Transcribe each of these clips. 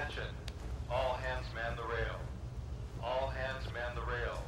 Attention. All hands man the rail. All hands man the rail.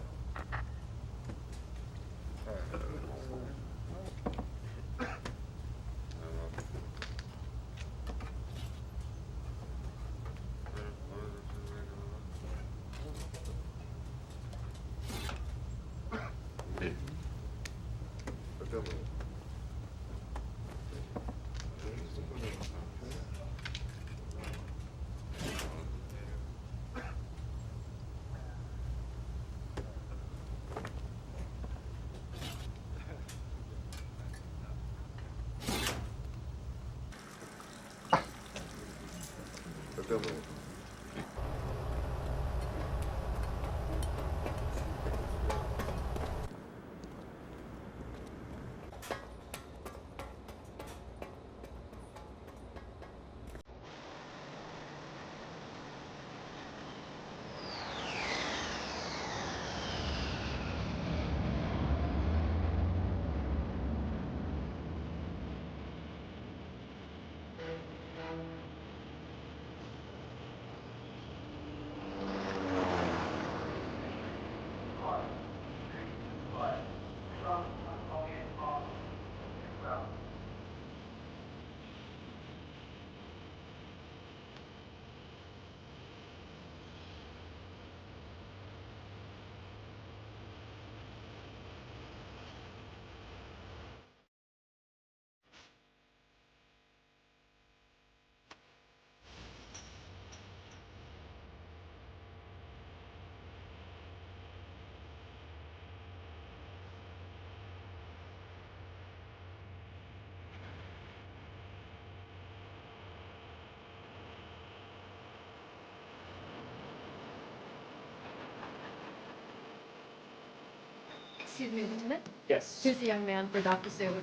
Excuse me, Lieutenant. Yes. Here's the young man for Dr. Sailor.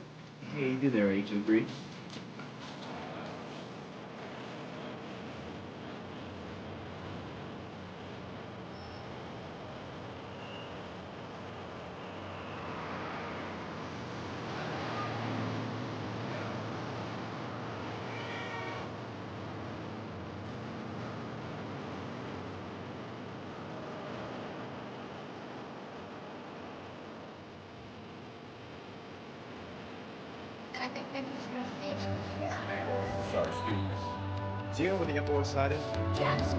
Hey, you there, Agent Bree? I think maybe he's going to leave. Sorry, excuse me. Do you know where the Upper West Side is? Yes.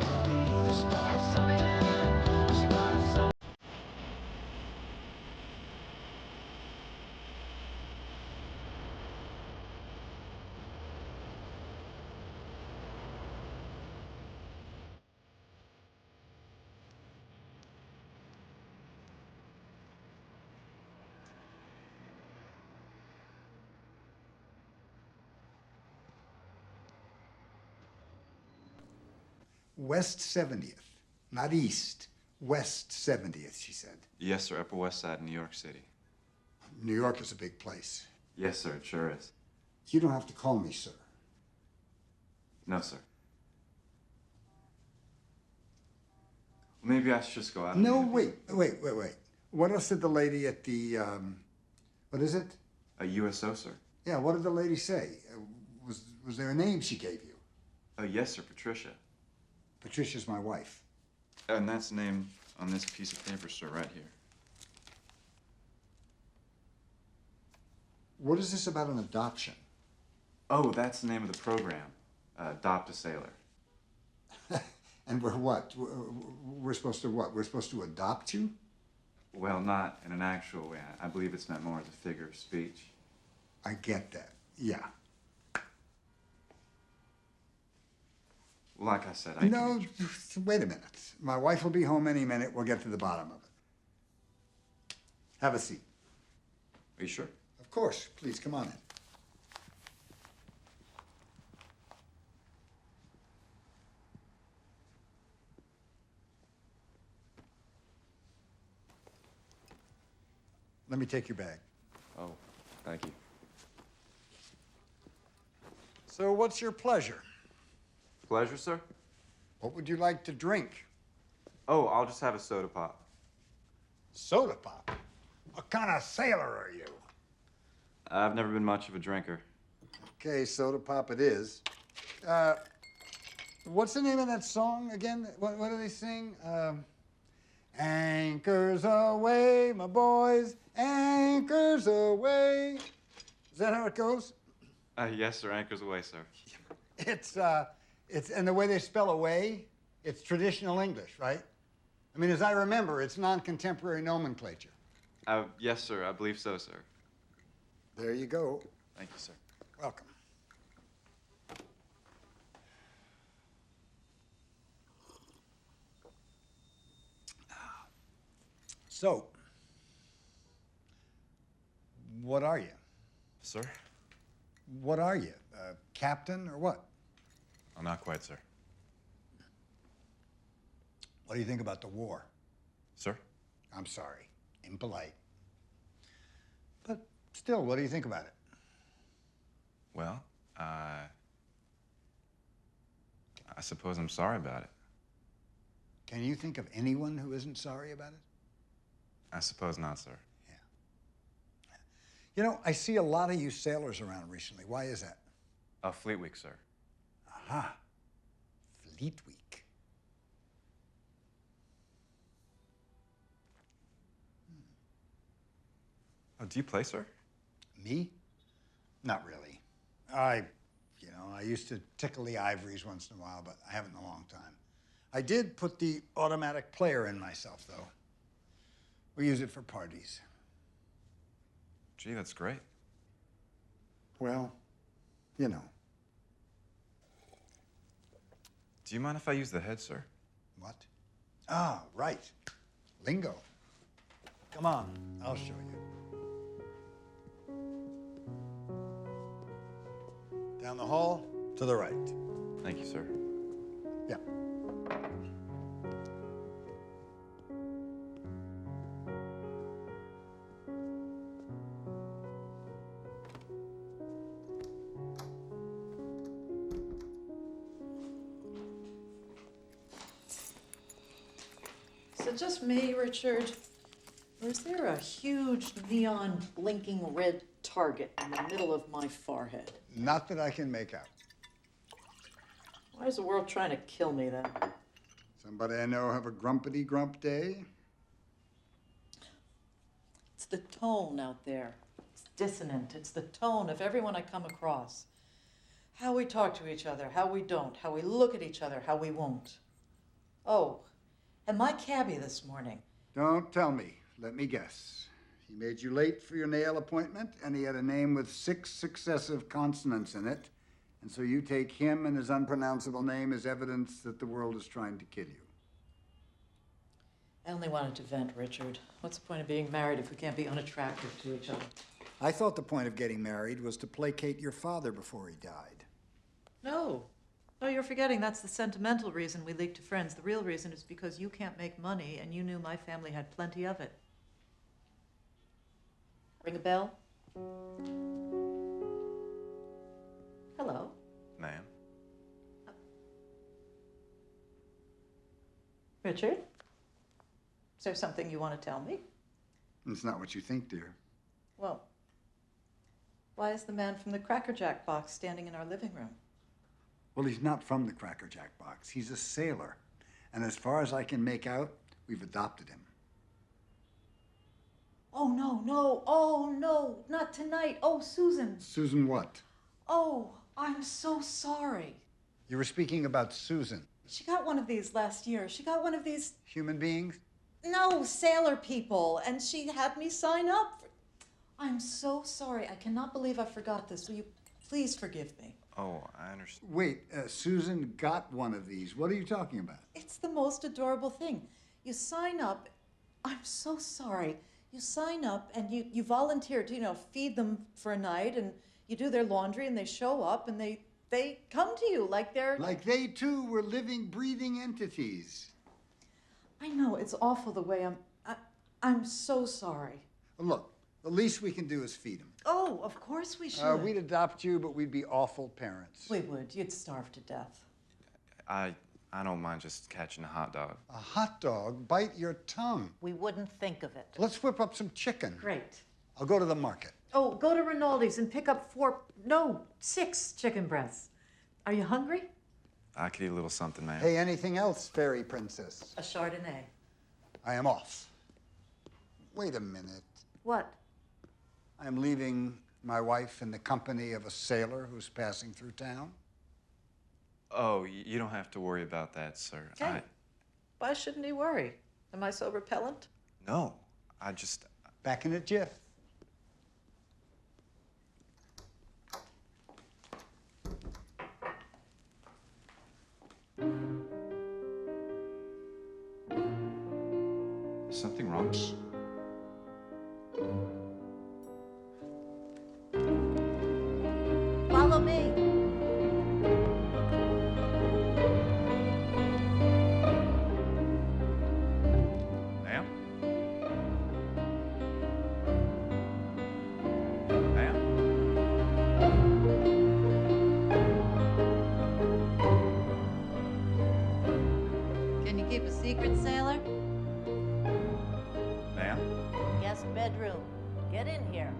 West 70th, not East. West 70th, she said. Yes, sir. Upper West Side, New York City. New York is a big place. Yes, sir. It sure is. You don't have to call me sir. No, sir. Maybe I should just go out. No, wait. What else did the lady at the, what is it? A USO, sir. Yeah, what did the lady say? Was there a name she gave you? Oh, yes, sir. Patricia. Patricia's my wife. And that's the name on this piece of paper, sir, right here. What is this about an adoption? Oh, that's the name of the program. Adopt a Sailor. And we're what? We're supposed to what? We're supposed to adopt you? Well, not in an actual way. I believe it's meant more as a figure of speech. I get that. Yeah. Like I said, No, wait a minute. My wife will be home any minute. We'll get to the bottom of it. Have a seat. Are you sure? Of course. Please, come on in. Let me take your bag. Oh, thank you. So what's your pleasure? Pleasure, sir? What would you like to drink? Oh, I'll just have a soda pop. Soda pop? What kind of sailor are you? I've never been much of a drinker. Okay, soda pop it is. What's the name of that song again? What do they sing? Anchors aweigh, my boys, anchors aweigh. Is that how it goes? Yes, sir. Anchors away, sir. It's and the way they spell away, it's traditional English, right? I mean, as I remember, it's non-contemporary nomenclature. Yes, sir. I believe so, sir. There you go. Thank you, sir. Welcome. So, what are you? Sir? What are you? A captain or what? Oh, not quite, sir. What do you think about the war? Sir? I'm sorry, impolite. But still, what do you think about it? Well, I suppose I'm sorry about it. Can you think of anyone who isn't sorry about it? I suppose not, sir. Yeah. You know, I see a lot of you sailors around recently. Why is that? Fleet Week, sir. Aha. Fleet Week. Oh, do you play, sir? Me? Not really. I used to tickle the ivories once in a while, but I haven't in a long time. I did put the automatic player in myself, though. We use it for parties. Gee, that's great. Well, you know. Do you mind if I use the head, sir? What? Ah, right. Lingo. Come on, I'll show you. Down the hall, to the right. Thank you, sir. Yeah. Is it just me, Richard? Or is there a huge neon blinking red target in the middle of my forehead? Not that I can make out. Why is the world trying to kill me then? Somebody I know have a grumpity grump day? It's the tone out there. It's dissonant. It's the tone of everyone I come across. How we talk to each other, how we don't, how we look at each other, how we won't. Oh, and my cabbie this morning. Don't tell me. Let me guess. He made you late for your nail appointment, and he had a name with 6 successive consonants in it. And so you take him and his unpronounceable name as evidence that the world is trying to kill you. I only wanted to vent, Richard. What's the point of being married if we can't be unattractive to each other? I thought the point of getting married was to placate your father before he died. No. No, you're forgetting that's the sentimental reason we leaked to friends. The real reason is because you can't make money and you knew my family had plenty of it. Ring a bell? Hello? Ma'am? Richard? Is there something you want to tell me? It's not what you think, dear. Well, why is the man from the Cracker Jack box standing in our living room? Well, he's not from the Cracker Jack box. He's a sailor. And as far as I can make out, we've adopted him. Oh, no, not tonight. Oh, Susan. Susan what? Oh, I'm so sorry. You were speaking about Susan. She got one of these last year. She got one of these, Human beings? no, sailor people, and she had me sign up. I'm so sorry. I cannot believe I forgot this. Will you please forgive me? Oh, I understand. Wait, Susan got one of these. What are you talking about? It's the most adorable thing. You sign up. I'm so sorry. You sign up and you volunteer to, feed them for a night, and you do their laundry, and they show up, and they come to you like they're... Like they, too, were living, breathing entities. I know, it's awful the way I'm so sorry. Well, look, the least we can do is feed them. Oh, of course we should. We'd adopt you, but we'd be awful parents. We would. You'd starve to death. I don't mind just catching a hot dog. A hot dog? Bite your tongue. We wouldn't think of it. Let's whip up some chicken. Great. I'll go to the market. Oh, go to Rinaldi's and pick up 6 chicken breasts. Are you hungry? I could eat a little something, ma'am. Hey, anything else, fairy princess? A Chardonnay. I am off. Wait a minute. What? I'm leaving my wife in the company of a sailor who's passing through town. Oh, you don't have to worry about that, sir. Hey, why shouldn't he worry? Am I so repellent? No, I just... Back in a jiff. Is something wrong? Follow me. Ma'am? Ma'am? Can you keep a secret, sailor? Ma'am? Guest bedroom. Get in here.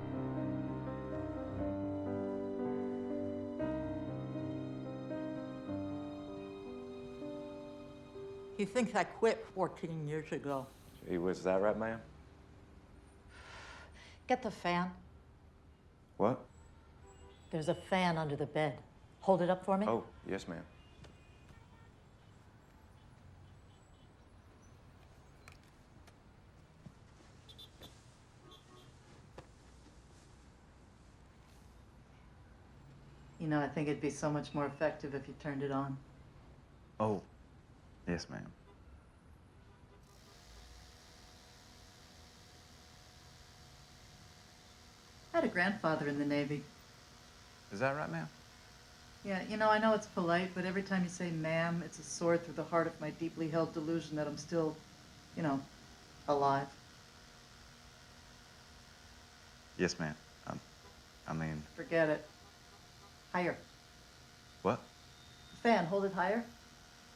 He thinks I quit 14 years ago. Gee whiz, is that right, ma'am? Get the fan. What? There's a fan under the bed. Hold it up for me. Oh, yes, ma'am. You know, I think it'd be so much more effective if you turned it on. Oh, yes, ma'am. I had a grandfather in the Navy. Is that right, ma'am? Yeah, you know, I know it's polite, but every time you say ma'am, it's a sword through the heart of my deeply held delusion that I'm still, you know, alive. Yes, ma'am. I mean... Forget it. Higher. What? Fan, hold it higher.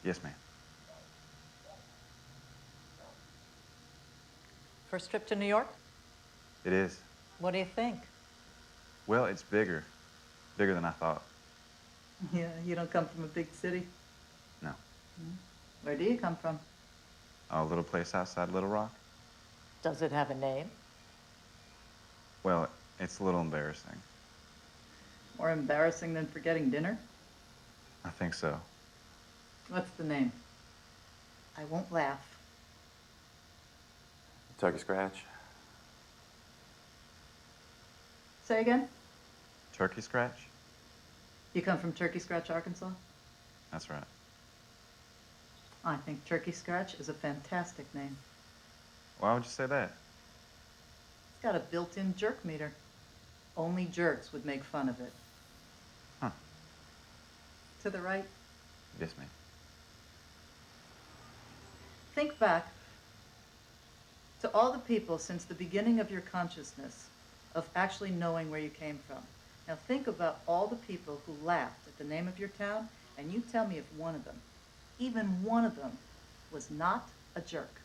Yes, ma'am. First trip to New York? It is. What do you think? Well, it's bigger. Bigger than I thought. Yeah, you don't come from a big city. No. Where do you come from? A little place outside Little Rock. Does it have a name? Well, it's a little embarrassing. More embarrassing than forgetting dinner? I think so. What's the name? I won't laugh. Turkey scratch. Say again? Turkey Scratch? You come from Turkey Scratch, Arkansas? That's right. I think Turkey Scratch is a fantastic name. Why would you say that? It's got a built-in jerk meter. Only jerks would make fun of it. Huh. To the right. Yes, ma'am. Think back to all the people since the beginning of your consciousness of actually knowing where you came from. Now think about all the people who laughed at the name of your town, and you tell me if one of them, even one of them, was not a jerk.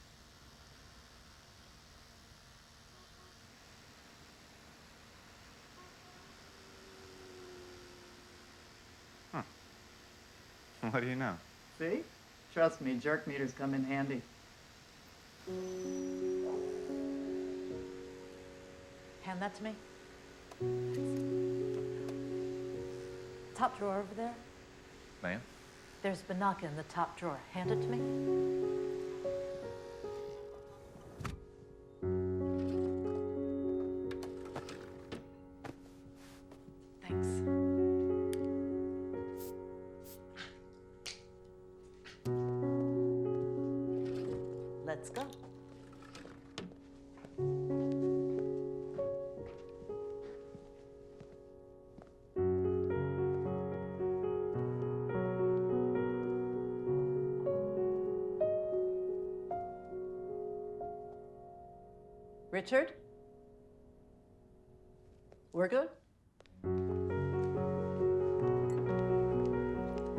What do you know? See? Trust me, jerk meters come in handy. Hand that to me. Top drawer over there. Ma'am? There's Banaka in the top drawer. Hand it to me. Thanks. Let's go. Richard? We're good?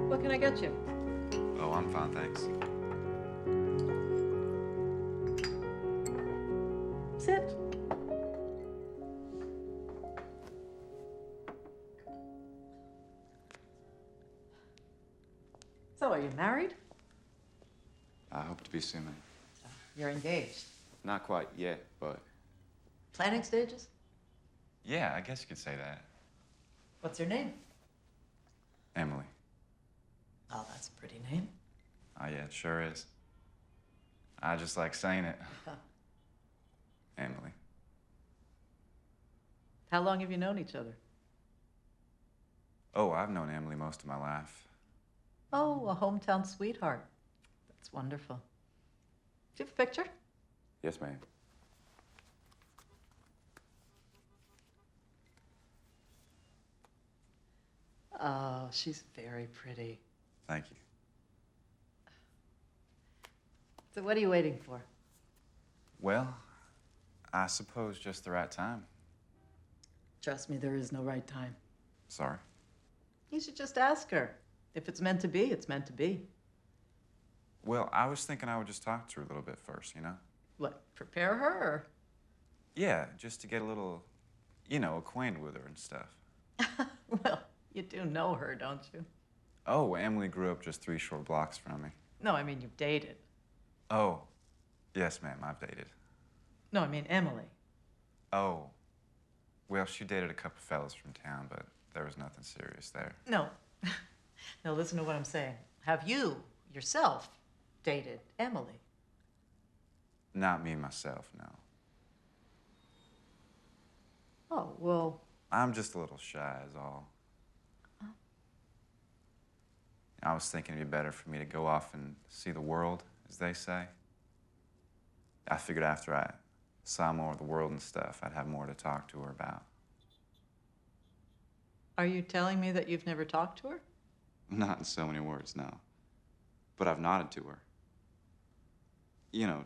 What can I get you? Oh, I'm fine, thanks. Sit. So, are you married? I hope to be soon, ma'am. You're engaged. Not quite yet, but Planning stages? yeah, I guess you could say that. What's your name? Emily. Oh, that's a pretty name. Oh, yeah, it sure is. I just like saying it. Emily. How long have you known each other? Oh, I've known Emily most of my life. Oh, a hometown sweetheart. That's wonderful. Do you have a picture? Yes, ma'am. Oh, she's very pretty. Thank you. So what are you waiting for? Well, I suppose just the right time. Trust me, there is no right time. Sorry. You should just ask her. If it's meant to be, it's meant to be. Well, I was thinking I would just talk to her a little bit first, you know? What, prepare her or? Yeah, just to get a little, acquainted with her and stuff. Well, you do know her, don't you? Oh, Emily grew up just 3 short blocks from me. No, I mean you've dated. Oh, yes, ma'am, I've dated. No, I mean Emily. Oh, well, she dated a couple fellas from town, but there was nothing serious there. No. No, listen to what I'm saying. Have you, yourself, dated Emily? Not me myself, no. Oh, well. I'm just a little shy, is all. I was thinking it'd be better for me to go off and see the world, as they say. I figured after I saw more of the world and stuff, I'd have more to talk to her about. Are you telling me that you've never talked to her? Not in so many words, no. But I've nodded to her.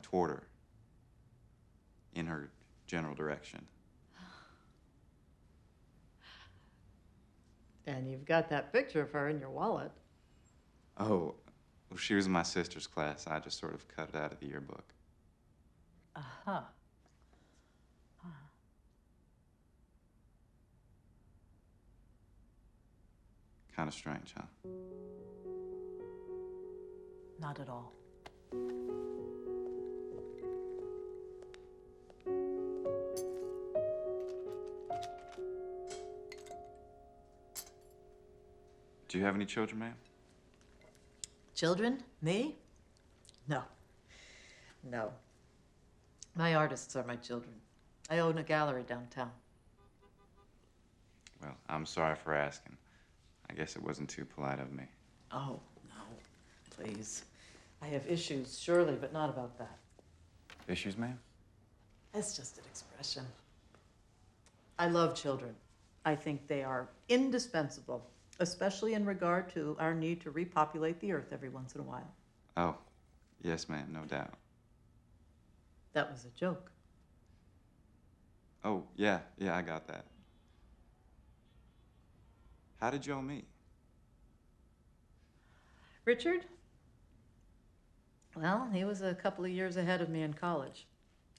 Toward her. In her general direction. And you've got that picture of her in your wallet. Oh, well, she was in my sister's class. I just sort of cut it out of the yearbook. Uh-huh. Kind of strange, huh? Not at all. Do you have any children, ma'am? Children? Me? No. No. My artists are my children. I own a gallery downtown. Well, I'm sorry for asking. I guess it wasn't too polite of me. Oh, no. Please. I have issues, surely, but not about that. Issues, ma'am? That's just an expression. I love children. I think they are indispensable, especially in regard to our need to repopulate the earth every once in a while. Oh, yes, ma'am, no doubt. That was a joke. Oh, yeah, I got that. How did y'all meet? Richard? Well, he was a couple of years ahead of me in college,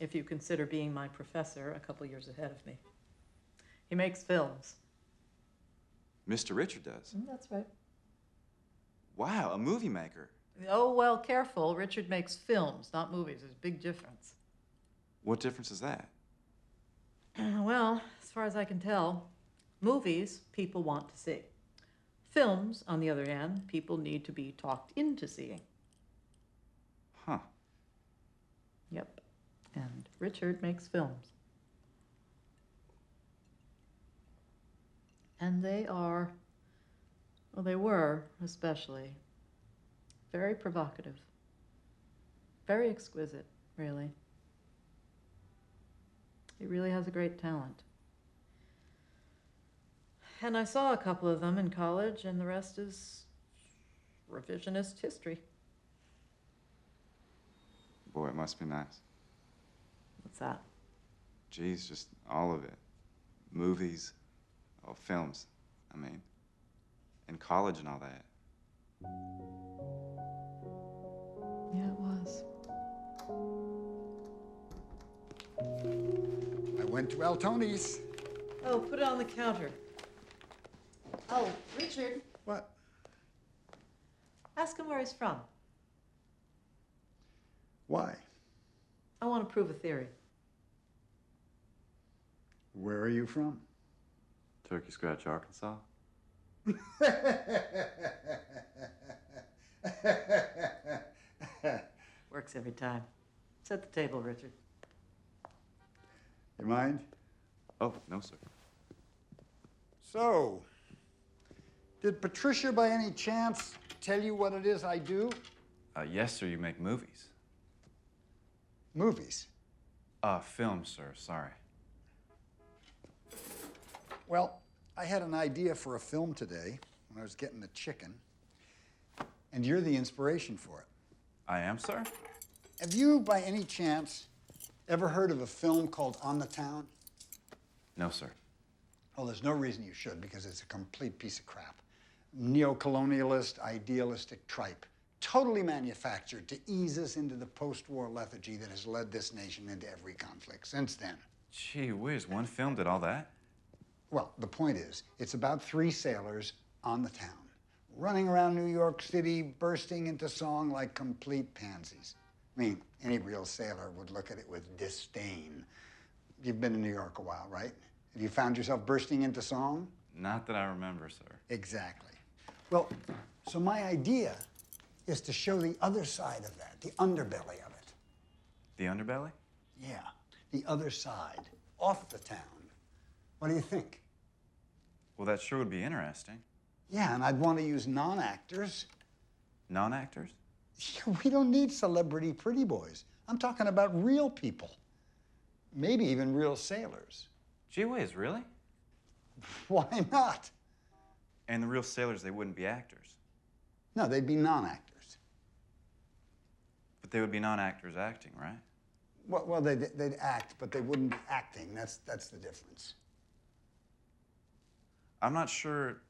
if you consider being my professor a couple of years ahead of me. He makes films. Mr. Richard does? That's right. Wow, a movie maker. Oh, well, careful. Richard makes films, not movies. There's a big difference. What difference is that? Well, as far as I can tell, movies people want to see. Films, on the other hand, people need to be talked into seeing. Huh. Yep. And Richard makes films. And they are, well, they were especially, very provocative. Very exquisite, really. He really has a great talent. And I saw a couple of them in college, and the rest is revisionist history. Boy, it must be nice. What's that? Geez, just all of it. Movies, films, I mean. And college and all that. Yeah, it was. I went to El Tony's. Oh, put it on the counter. Oh, Richard. What? Ask him where he's from. Why? I want to prove a theory. Where are you from? Turkey Scratch, Arkansas. Works every time. Set the table, Richard. You mind? Oh, no, sir. So, did Patricia by any chance tell you what it is I do? Yes, sir, you make movies. Movies. Film, sir, sorry. Well, I had an idea for a film today when I was getting the chicken, and you're the inspiration for it. I am, sir? Have you, by any chance, ever heard of a film called On the Town? No, sir. Well, there's no reason you should, because it's a complete piece of crap. Neo-colonialist, idealistic tripe. Totally manufactured to ease us into the post-war lethargy that has led this nation into every conflict since then. Gee whiz, one film did all that? Well, the point is, it's about 3 sailors on the town, running around New York City, bursting into song like complete pansies. I mean, any real sailor would look at it with disdain. You've been in New York a while, right? Have you found yourself bursting into song? Not that I remember, sir. Exactly. Well, so my idea is to show the other side of that, the underbelly of it. The underbelly? Yeah, the other side, off the town. What do you think? Well, that sure would be interesting. Yeah, and I'd want to use non-actors. Non-actors? We don't need celebrity pretty boys. I'm talking about real people. Maybe even real sailors. Gee whiz, really? Why not? And the real sailors, they wouldn't be actors. No, they'd be non-actors. But they would be non-actors acting, right? Well, they'd act, but they wouldn't be acting. That's the difference. I'm not sure.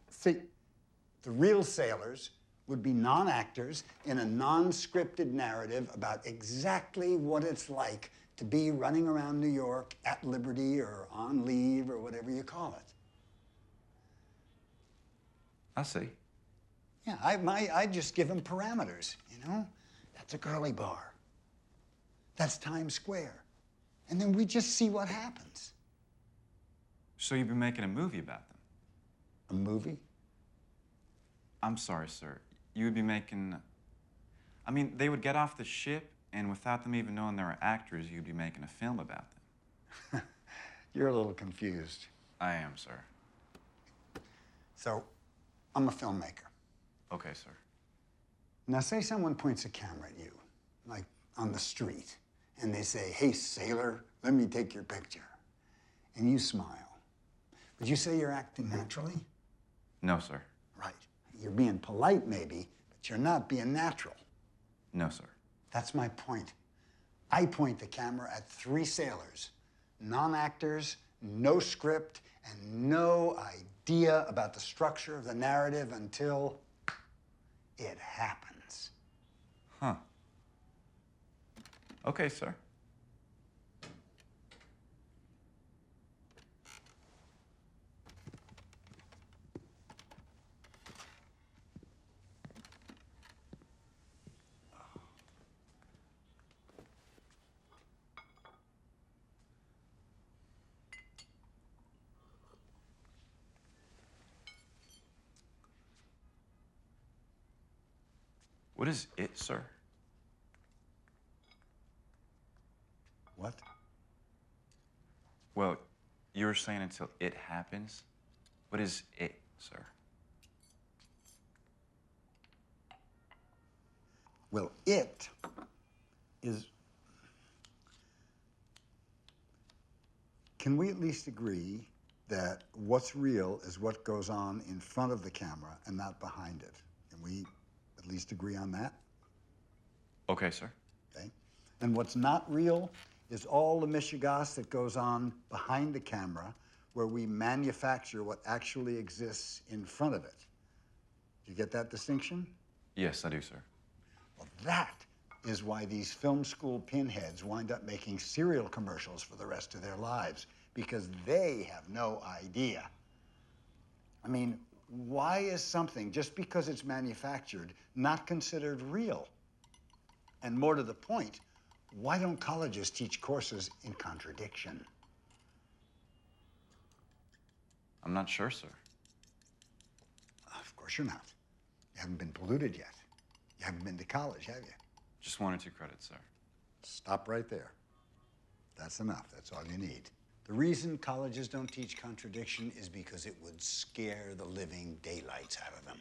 See, the real sailors would be non-actors in a non-scripted narrative about exactly what it's like to be running around New York at liberty or on leave or whatever you call it. I see. Yeah, I just give them parameters, you know? That's a girly bar. That's Times Square. And then we just see what happens. So you'd be making a movie about them? A movie? I'm sorry, sir. You would be making... I mean, they would get off the ship, and without them even knowing they were actors, you'd be making a film about them. You're a little confused. I am, sir. So, I'm a filmmaker. Okay, sir. Now, say someone points a camera at you, like on the street, and they say, "Hey, sailor, let me take your picture." And you smile. Would you say you're acting naturally? No, sir. Right. You're being polite, maybe, but you're not being natural. No, sir. That's my point. I point the camera at 3 sailors, non-actors, no script, and no idea about the structure of the narrative until it happens. Huh. Okay, sir. What is it, sir? What? Well, you were saying until it happens. What is it, sir? Well, it is... Can we at least agree that what's real is what goes on in front of the camera and not behind it? Can we at least agree on that? Okay, sir. Okay. And what's not real is all the mishigas that goes on behind the camera where we manufacture what actually exists in front of it. Do you get that distinction? Yes, I do, sir. Well, that is why these film school pinheads wind up making cereal commercials for the rest of their lives, because they have no idea. I mean, Why is something, just because it's manufactured, not considered real? And more to the point, why don't colleges teach courses in contradiction? I'm not sure, sir. Of course you're not. You haven't been polluted yet. You haven't been to college, have you? Just 1 or 2 credits, sir. Stop right there. That's enough. That's all you need. The reason colleges don't teach contradiction is because it would scare the living daylights out of them.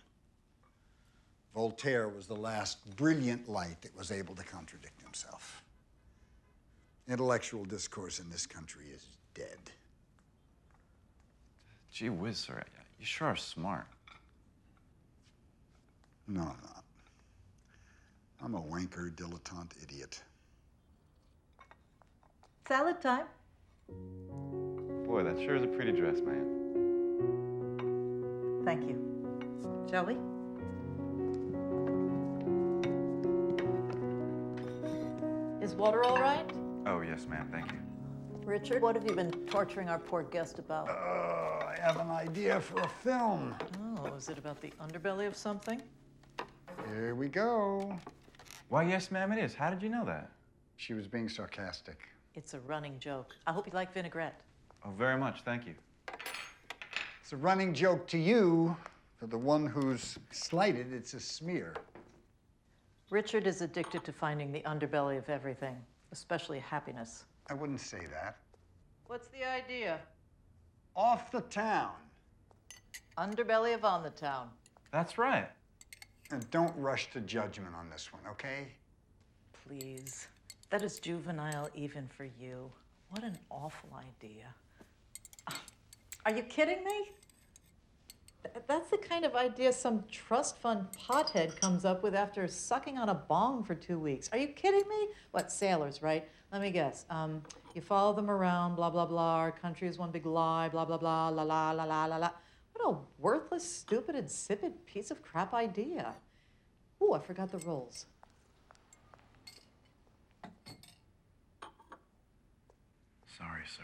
Voltaire was the last brilliant light that was able to contradict himself. Intellectual discourse in this country is dead. Gee whiz, sir. You sure are smart. No, I'm not. I'm a wanker, dilettante idiot. Salad time. Boy, that sure is a pretty dress, man. Thank you. Shall we? Is water all right? Oh, yes, ma'am. Thank you. Richard, what have you been torturing our poor guest about? I have an idea for a film. Oh, is it about the underbelly of something? Here we go. Why, yes, ma'am, it is. How did you know that? She was being sarcastic. It's a running joke. I hope you like vinaigrette. Oh, very much. Thank you. It's a running joke to you. For the one who's slighted, it's a smear. Richard is addicted to finding the underbelly of everything, especially happiness. I wouldn't say that. What's the idea? Off the town. Underbelly of on the town. That's right. And don't rush to judgment on this one, okay? Please. That is juvenile even for you. What an awful idea. Are you kidding me? That's the kind of idea some trust fund pothead comes up with after sucking on a bong for 2 weeks. Are you kidding me? What, sailors, right? Let me guess. You follow them around, blah, blah, blah. Our country is one big lie, blah, blah, blah, la, la, la, la, la, la. What a worthless, stupid, insipid piece of crap idea. Ooh, I forgot the rolls. Sorry, sir.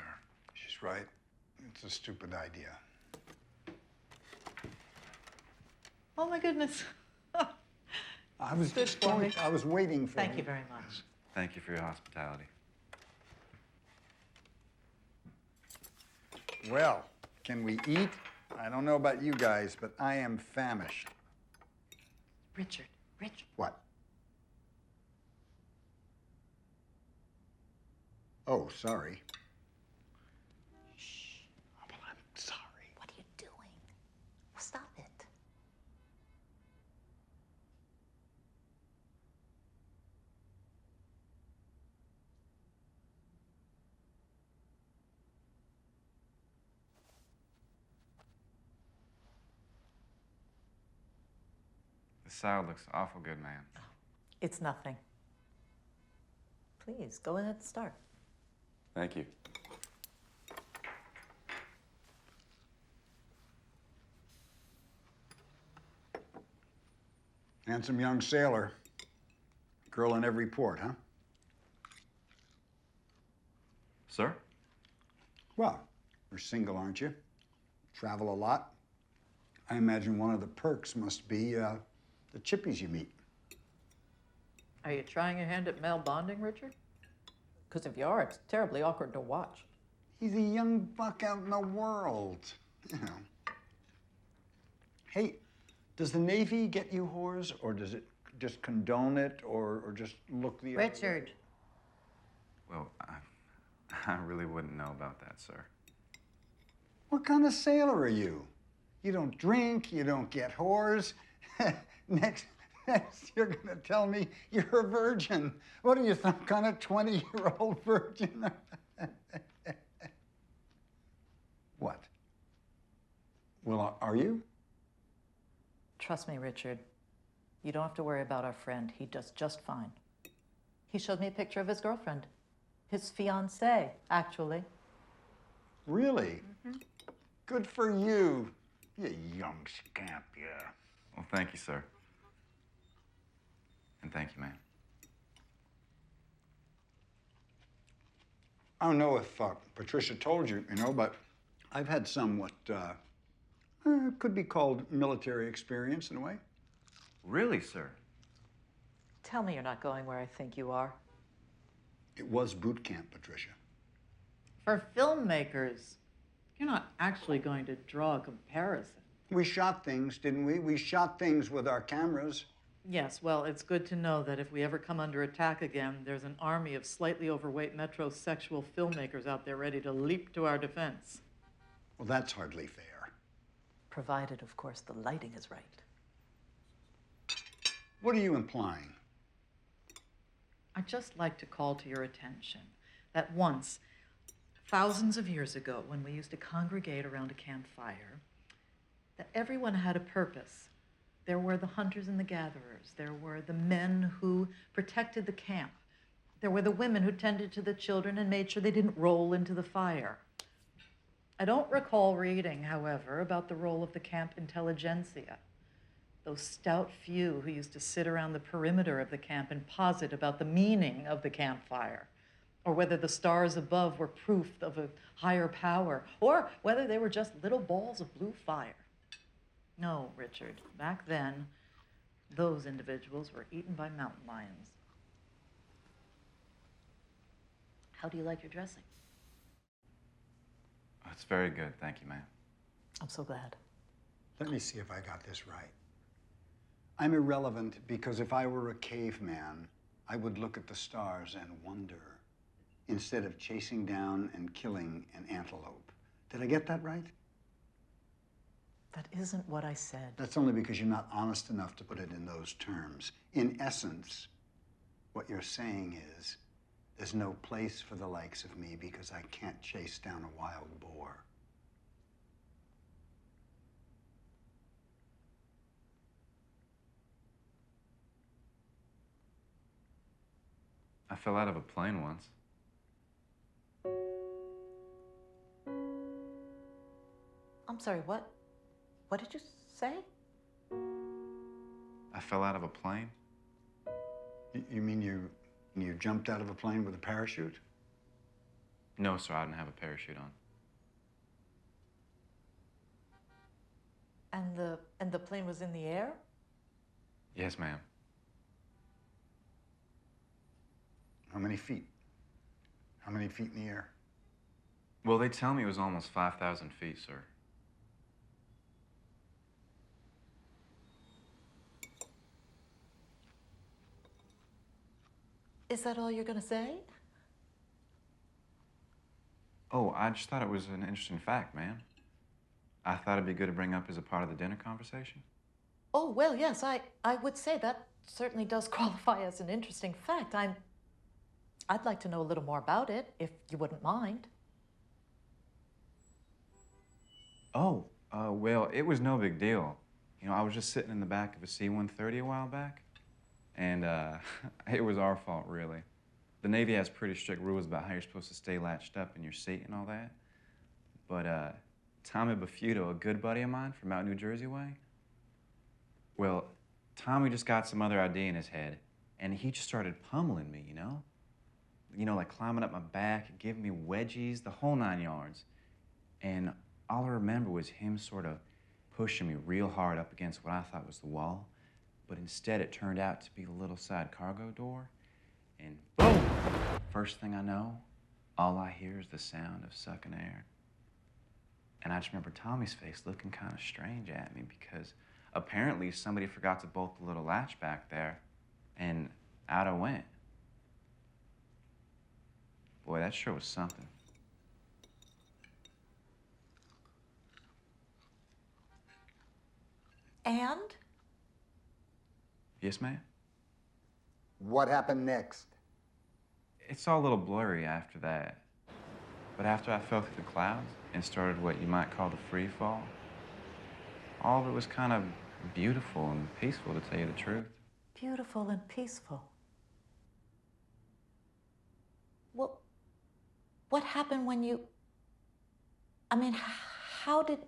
She's right. It's a stupid idea. Oh, my goodness. I was Fish for me. I was waiting for Thank you very much. Thank you for your hospitality. Well, can we eat? I don't know about you guys, but I am famished. Richard. What? Oh, sorry. Shh. Oh, well, I'm sorry. What are you doing? Stop it. The salad looks awful good, man. It's nothing. Please, go ahead and start. Thank you. Handsome young sailor. Girl in every port, huh? Sir? Well, you're single, aren't you? Travel a lot. I imagine one of the perks must be the chippies you meet. Are you trying your hand at male bonding, Richard? Because if you are, it's terribly awkward to watch. He's a young buck out in the world, you know. Hey, does the Navy get you whores, or does it just condone it, or just look the other way? Richard. Well, I really wouldn't know about that, sir. What kind of sailor are you? You don't drink, you don't get whores. Next, you're gonna tell me you're a virgin. What are you, some kind of 20-year-old virgin? What? Well, are you? Trust me, Richard. You don't have to worry about our friend. He does just fine. He showed me a picture of his girlfriend. His fiancée, actually. Really? Mm-hmm. Good for you, you young scamp, yeah. Well, thank you, sir. And thank you, man. I don't know if Patricia told you, but I've had some what It could be called military experience in a way. Really, sir? Tell me you're not going where I think you are. It was boot camp, Patricia. For filmmakers, you're not actually going to draw a comparison. We shot things, didn't we? We shot things with our cameras. Yes, well, it's good to know that if we ever come under attack again, there's an army of slightly overweight metrosexual filmmakers out there ready to leap to our defense. Well, that's hardly fair. Provided, of course, the lighting is right. What are you implying? I'd just like to call to your attention that once, thousands of years ago, when we used to congregate around a campfire, that everyone had a purpose. There were the hunters and the gatherers. There were the men who protected the camp. There were the women who tended to the children and made sure they didn't roll into the fire. I don't recall reading, however, about the role of the camp intelligentsia, those stout few who used to sit around the perimeter of the camp and posit about the meaning of the campfire, or whether the stars above were proof of a higher power, or whether they were just little balls of blue fire. No, Richard, back then, those individuals were eaten by mountain lions. How do you like your dressing? Oh, it's very good, thank you, ma'am. I'm so glad. Let me see if I got this right. I'm irrelevant because if I were a caveman, I would look at the stars and wonder, instead of chasing down and killing an antelope. Did I get that right? That isn't what I said. That's only because you're not honest enough to put it in those terms. In essence, what you're saying is, there's no place for the likes of me because I can't chase down a wild boar. I fell out of a plane once. I'm sorry, what? What did you say? I fell out of a plane? You mean you jumped out of a plane with a parachute? No, sir, I didn't have a parachute on. And the plane was in the air? Yes, ma'am. How many feet? How many feet in the air? Well, they tell me it was almost 5,000 feet, sir. Is that all you're gonna say? Oh, I just thought it was an interesting fact, ma'am. I thought it'd be good to bring up as a part of the dinner conversation. Oh, well, yes, I would say that certainly does qualify as an interesting fact. I'd like to know a little more about it, if you wouldn't mind. Oh, well, it was no big deal. You know, I was just sitting in the back of a C-130 a while back, and it was our fault, really. The Navy has pretty strict rules about how you're supposed to stay latched up in your seat and all that. But Tommy Baffuto, a good buddy of mine from out New Jersey way, well, Tommy just got some other idea in his head, and he just started pummeling me, you know? You know, like climbing up my back, giving me wedgies, the whole 9 yards. And all I remember was him sort of pushing me real hard up against what I thought was the wall, but instead it turned out to be the little side cargo door, and boom! First thing I know, all I hear is the sound of sucking air. And I just remember Tommy's face looking kind of strange at me because apparently somebody forgot to bolt the little latch back there, and out I went. Boy, that sure was something. And? Yes, ma'am? What happened next? It's all a little blurry after that. But after I fell through the clouds and started what you might call the free fall, all of it was kind of beautiful and peaceful, to tell you the truth. Beautiful and peaceful. What happened when you... I mean, how did...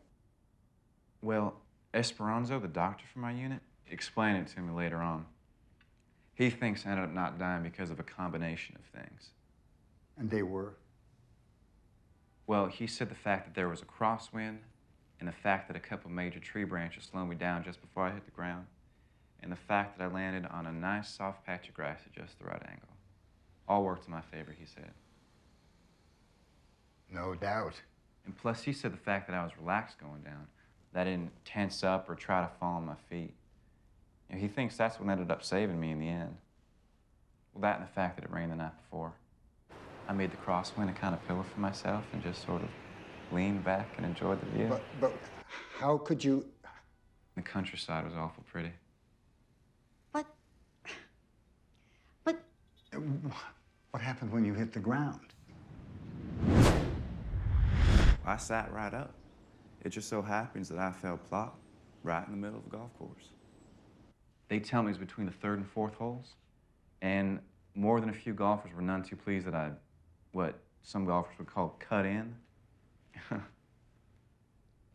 Well, Esperanzo, the doctor for my unit, explained it to me later on. He thinks I ended up not dying because of a combination of things. And they were? Well, he said the fact that there was a crosswind, and the fact that a couple major tree branches slowed me down just before I hit the ground, and the fact that I landed on a nice soft patch of grass at just the right angle. All worked in my favor, he said. No doubt. And plus, he said the fact that I was relaxed going down, that I didn't tense up or try to fall on my feet. You know, he thinks that's what ended up saving me in the end. Well, that and the fact that it rained the night before. I made the crosswind a kind of pillow for myself and just sort of leaned back and enjoyed the view. But how could you? The countryside was awful pretty. What happened when you hit the ground? I sat right up. It just so happens that I fell plop right in the middle of the golf course. They tell me it was between the third and fourth holes, and more than a few golfers were none too pleased that I, what some golfers would call cut in.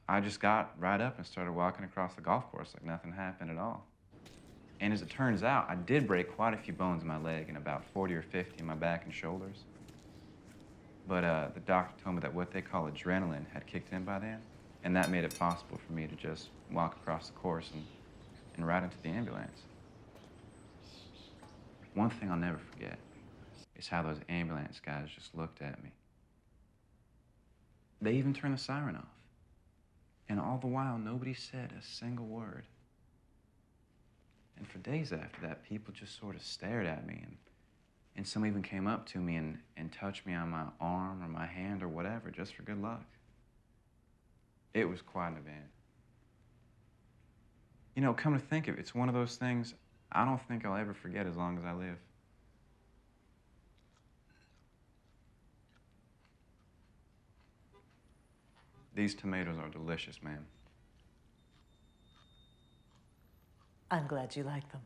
I just got right up and started walking across the golf course like nothing happened at all. And as it turns out, I did break quite a few bones in my leg and about 40 or 50 in my back and shoulders. But the doctor told me that what they call adrenaline had kicked in by then, and that made it possible for me to just walk across the course and right into the ambulance. One thing I'll never forget is how those ambulance guys just looked at me. They even turned the siren off. And all the while, nobody said a single word. And for days after that, people just sort of stared at me, and some even came up to me and touched me on my arm or my hand or whatever, just for good luck. It was quite an event. You know, come to think of it, it's one of those things I don't think I'll ever forget as long as I live. These tomatoes are delicious, ma'am. I'm glad you like them.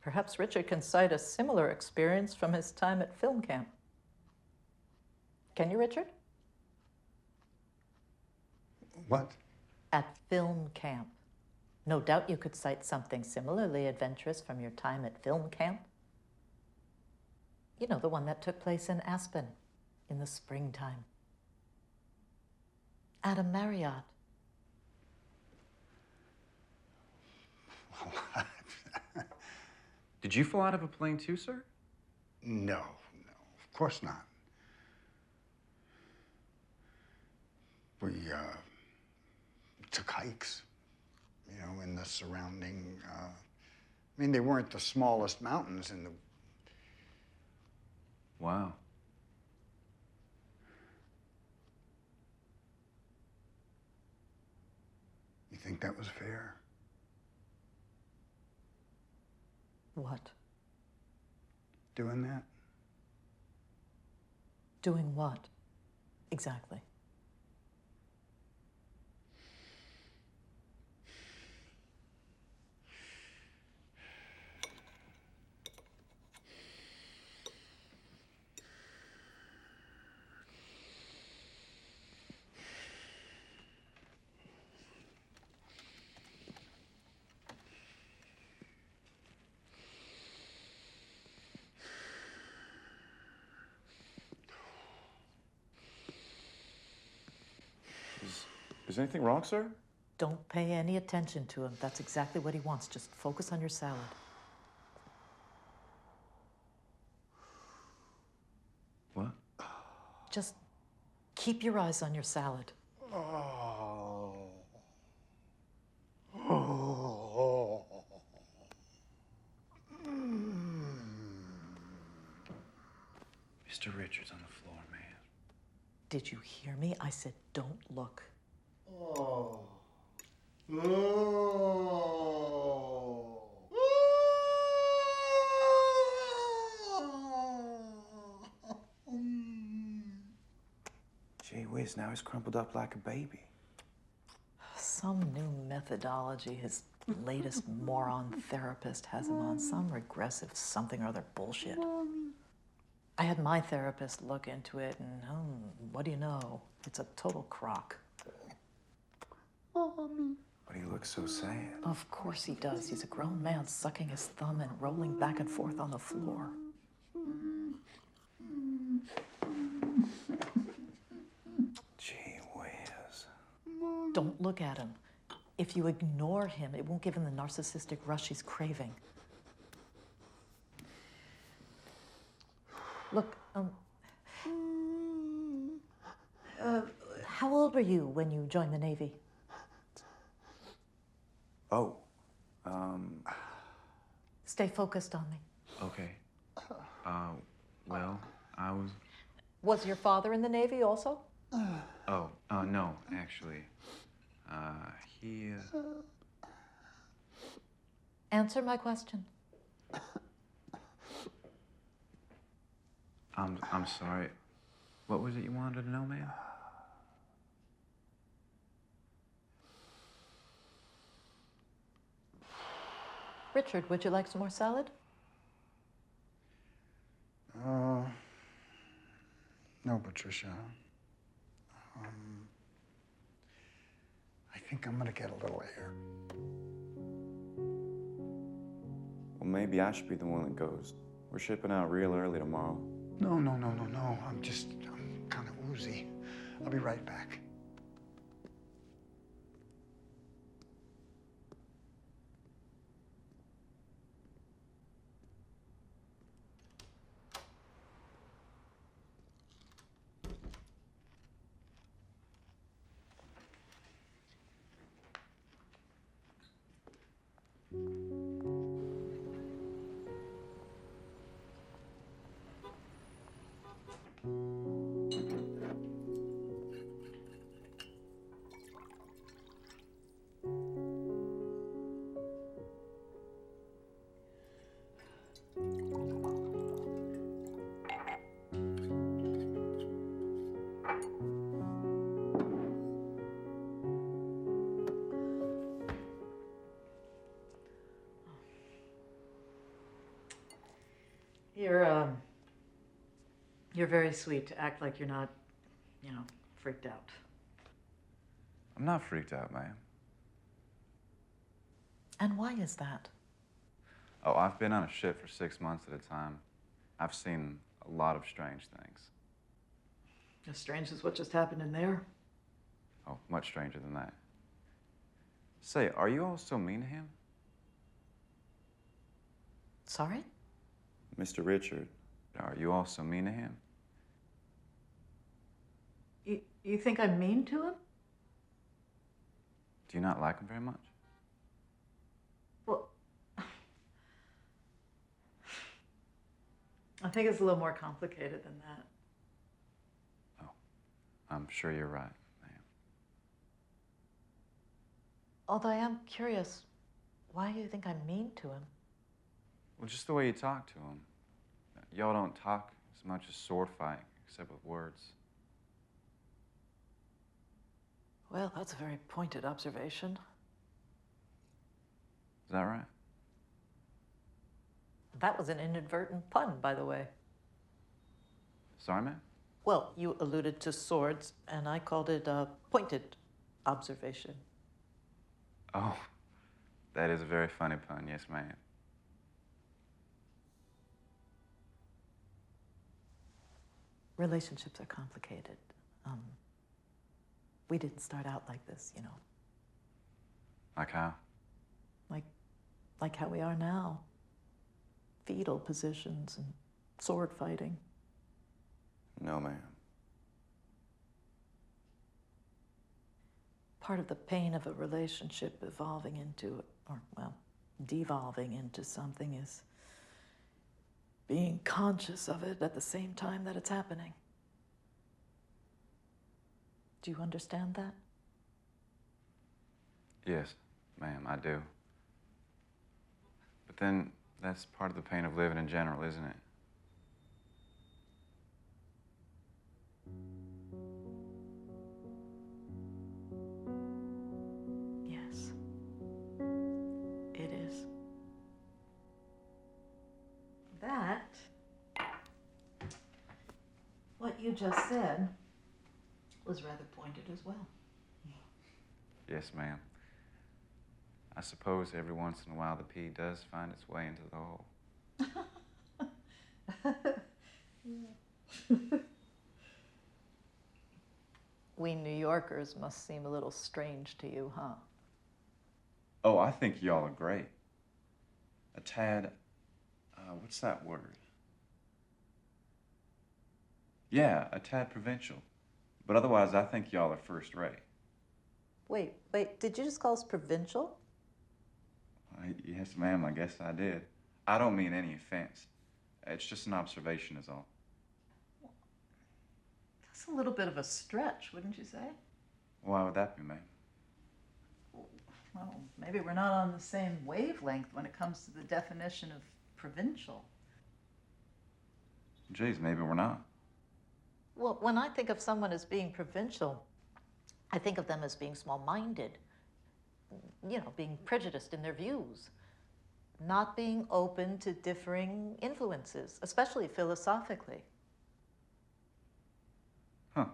Perhaps Richard can cite a similar experience from his time at film camp. Can you, Richard? What? At film camp. No doubt you could cite something similarly adventurous from your time at film camp. You know, the one that took place in Aspen in the springtime. Adam Marriott. Did you fall out of a plane too, sir? No, of course not. We took hikes, you know, in the surrounding, I mean, they weren't the smallest mountains in the... Wow. You think that was fair? What? Doing that? Doing what? Exactly. Is anything wrong, sir? Don't pay any attention to him. That's exactly what he wants. Just focus on your salad. What? Just keep your eyes on your salad. Oh. Oh. Mr. Richards on the floor, man. Did you hear me? I said don't look. Oh. Oh. Gee whiz, now he's crumpled up like a baby. Some new methodology his latest moron therapist has him on. Some regressive something or other bullshit. I had my therapist look into it, and what do you know? It's a total crock. Mommy. But he looks so sad. Of course he does. He's a grown man sucking his thumb and rolling back and forth on the floor. Gee whiz. Don't look at him. If you ignore him, it won't give him the narcissistic rush he's craving. Look, how old were you when you joined the Navy? Oh, Stay focused on me. okay. Well, I was... Was your father in the Navy also? No, actually. He... Answer my question. I'm sorry. What was it you wanted to know, ma'am? Richard, would you like some more salad? No, Patricia. I think I'm gonna get a little air. Well, maybe I should be the one that goes. We're shipping out real early tomorrow. No. I'm kind of woozy. I'll be right back. You're very sweet to act like you're not, freaked out. I'm not freaked out, ma'am. And why is that? Oh, I've been on a ship for 6 months at a time. I've seen a lot of strange things. As strange as what just happened in there. Oh, much stranger than that. Say, are you all so mean to him? Sorry? Mr. Richard, are you all so mean to him? You think I'm mean to him? Do you not like him very much? Well, I think it's a little more complicated than that. Oh, I'm sure you're right, ma'am. Although I am curious, why do you think I'm mean to him? Well, just the way you talk to him. Y'all don't talk as much as sword fight, except with words. Well, that's a very pointed observation. Is that right? That was an inadvertent pun, by the way. Sorry, ma'am? Well, you alluded to swords, and I called it a pointed observation. Oh, that is a very funny pun, yes, ma'am. Relationships are complicated. We didn't start out like this, Like how? Like how we are now. Fetal positions and sword fighting. No, ma'am. Part of the pain of a relationship evolving into, devolving into something is being conscious of it at the same time that it's happening. Do you understand that? Yes, ma'am, I do. But then that's part of the pain of living in general, isn't it? Yes. It is. That, what you just said, was rather pointed as well. Yes, ma'am. I suppose every once in a while the pea does find its way into the hole. We New Yorkers must seem a little strange to you, huh? Oh, I think y'all are great. A tad, what's that word? Yeah, a tad provincial. But otherwise, I think y'all are first rate. Wait, did you just call us provincial? Yes, ma'am, I guess I did. I don't mean any offense. It's just an observation is all. That's a little bit of a stretch, wouldn't you say? Why would that be, ma'am? Well, maybe we're not on the same wavelength when it comes to the definition of provincial. Geez, maybe we're not. Well, when I think of someone as being provincial, I think of them as being small-minded, being prejudiced in their views, not being open to differing influences, especially philosophically. Huh.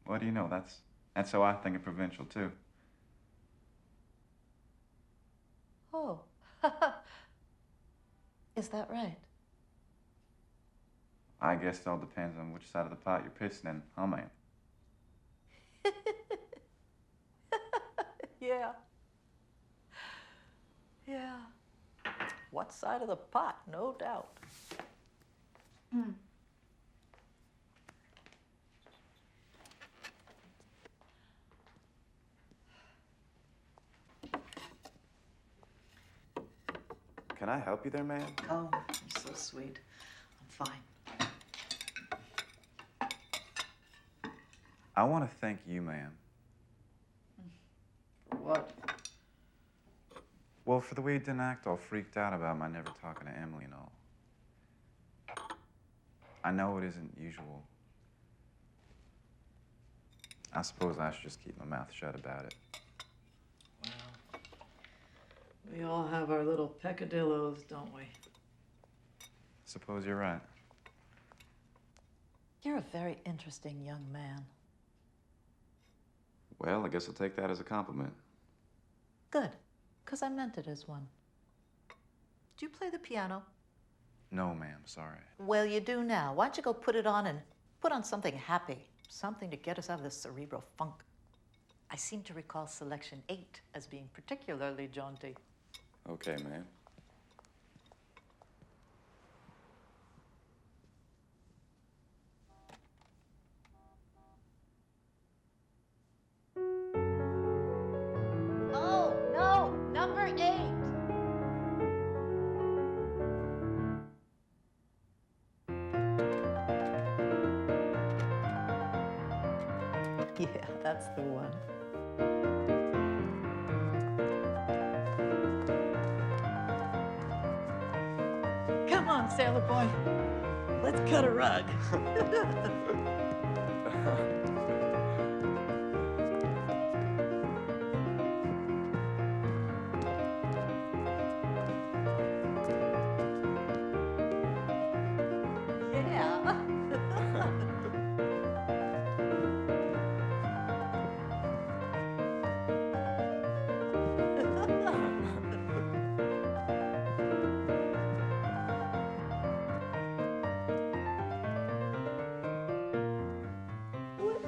What do you know? That's how I think of provincial, too. Oh, is that right? I guess it all depends on which side of the pot you're pissing in, huh, ma'am? Yeah. Yeah. What side of the pot, no doubt. Can I help you there, ma'am? Oh, you're so sweet. I'm fine. I want to thank you, ma'am. For what? Well, for the way you didn't act all freaked out about my never talking to Emily and all. I know it isn't usual. I suppose I should just keep my mouth shut about it. Well, we all have our little peccadillos, don't we? Suppose you're right. You're a very interesting young man. Well, I guess I'll take that as a compliment. Good, because I meant it as one. Do you play the piano? No, ma'am, sorry. Well, you do now. Why don't you go put it on and put on something happy, something to get us out of this cerebral funk. I seem to recall selection 8 as being particularly jaunty. Okay, ma'am. Oh, no, number 8. Yeah, that's the one. Come on, sailor boy. Let's cut a rug. Yeah.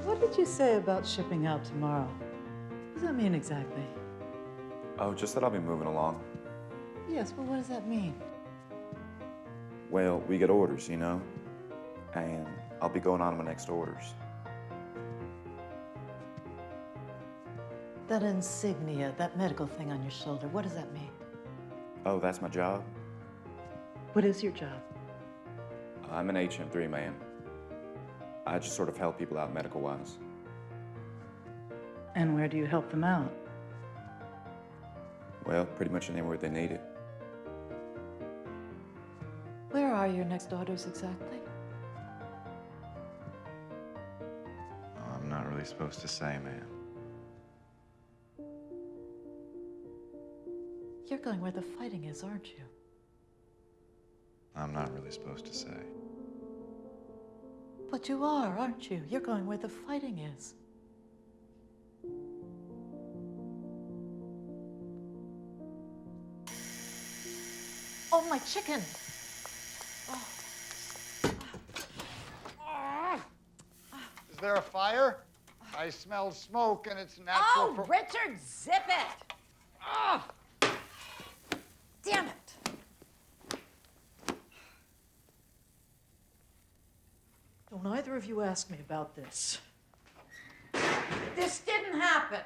What did you say about shipping out tomorrow? What does that mean exactly? Oh, just that I'll be moving along. Yes, but what does that mean? Well, we get orders, you know? And I'll be going on to my next orders. That insignia, that medical thing on your shoulder, what does that mean? Oh, that's my job? What is your job? I'm an HM3 man. I just sort of help people out medical-wise. And where do you help them out? Well, pretty much anywhere they need it. Where are your next orders exactly? Oh, I'm not really supposed to say, ma'am. You're going where the fighting is, aren't you? I'm not really supposed to say. But you are, aren't you? You're going where the fighting is. Oh, my chicken. Is there a fire? I smell smoke and it's natural. Oh, Richard, zip it. Oh, damn it. Don't either of you ask me about this. This didn't happen.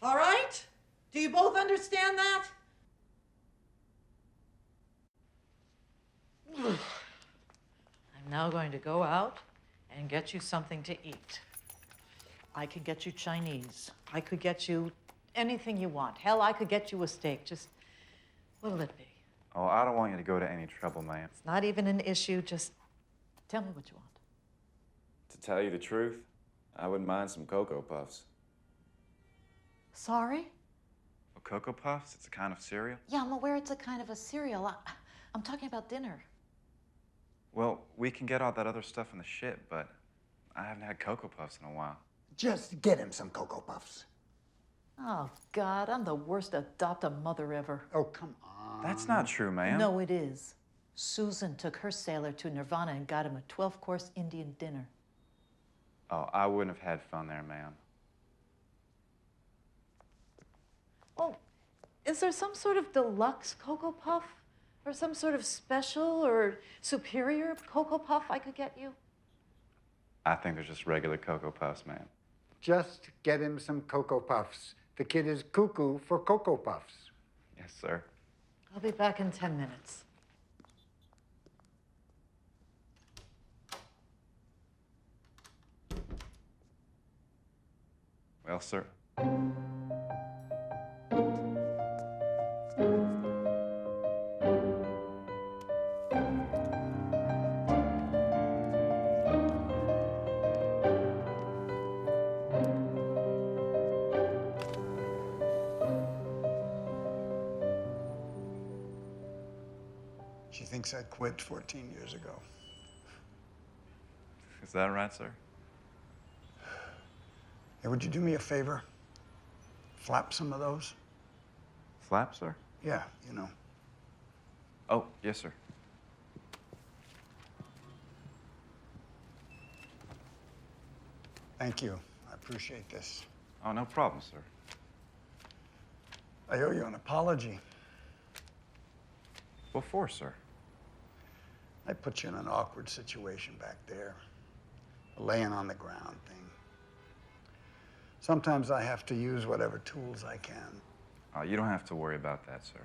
All right? Do you both understand that? I'm now going to go out and get you something to eat. I could get you Chinese. I could get you anything you want. Hell, I could get you a steak. Just, what'll it be? Oh, I don't want you to go to any trouble, ma'am. It's not even an issue. Just tell me what you want. To tell you the truth, I wouldn't mind some Cocoa Puffs. Sorry? Well, Cocoa Puffs? It's a kind of cereal? Yeah, I'm aware it's a kind of a cereal. I'm talking about dinner. Well, we can get all that other stuff in the ship, but I haven't had Cocoa Puffs in a while. Just get him some Cocoa Puffs. Oh, God, I'm the worst adopt-a mother ever. Oh, come on. That's not true, ma'am. No, it is. Susan took her sailor to Nirvana and got him a 12-course Indian dinner. Oh, I wouldn't have had fun there, ma'am. Oh, is there some sort of deluxe Cocoa Puff? Or some sort of special or superior Cocoa Puff I could get you? I think there's just regular Cocoa Puffs, ma'am. Just get him some Cocoa Puffs. The kid is cuckoo for Cocoa Puffs. Yes, sir. I'll be back in 10 minutes. Well, sir. She thinks I quit 14 years ago. Is that right, sir? Hey, would you do me a favor? Flap some of those? Flap, sir? Yeah, you know. Oh, yes, sir. Thank you. I appreciate this. Oh, no problem, sir. I owe you an apology. What for, sir? I put you in an awkward situation back there. The laying on the ground thing. Sometimes I have to use whatever tools I can. Oh, you don't have to worry about that, sir.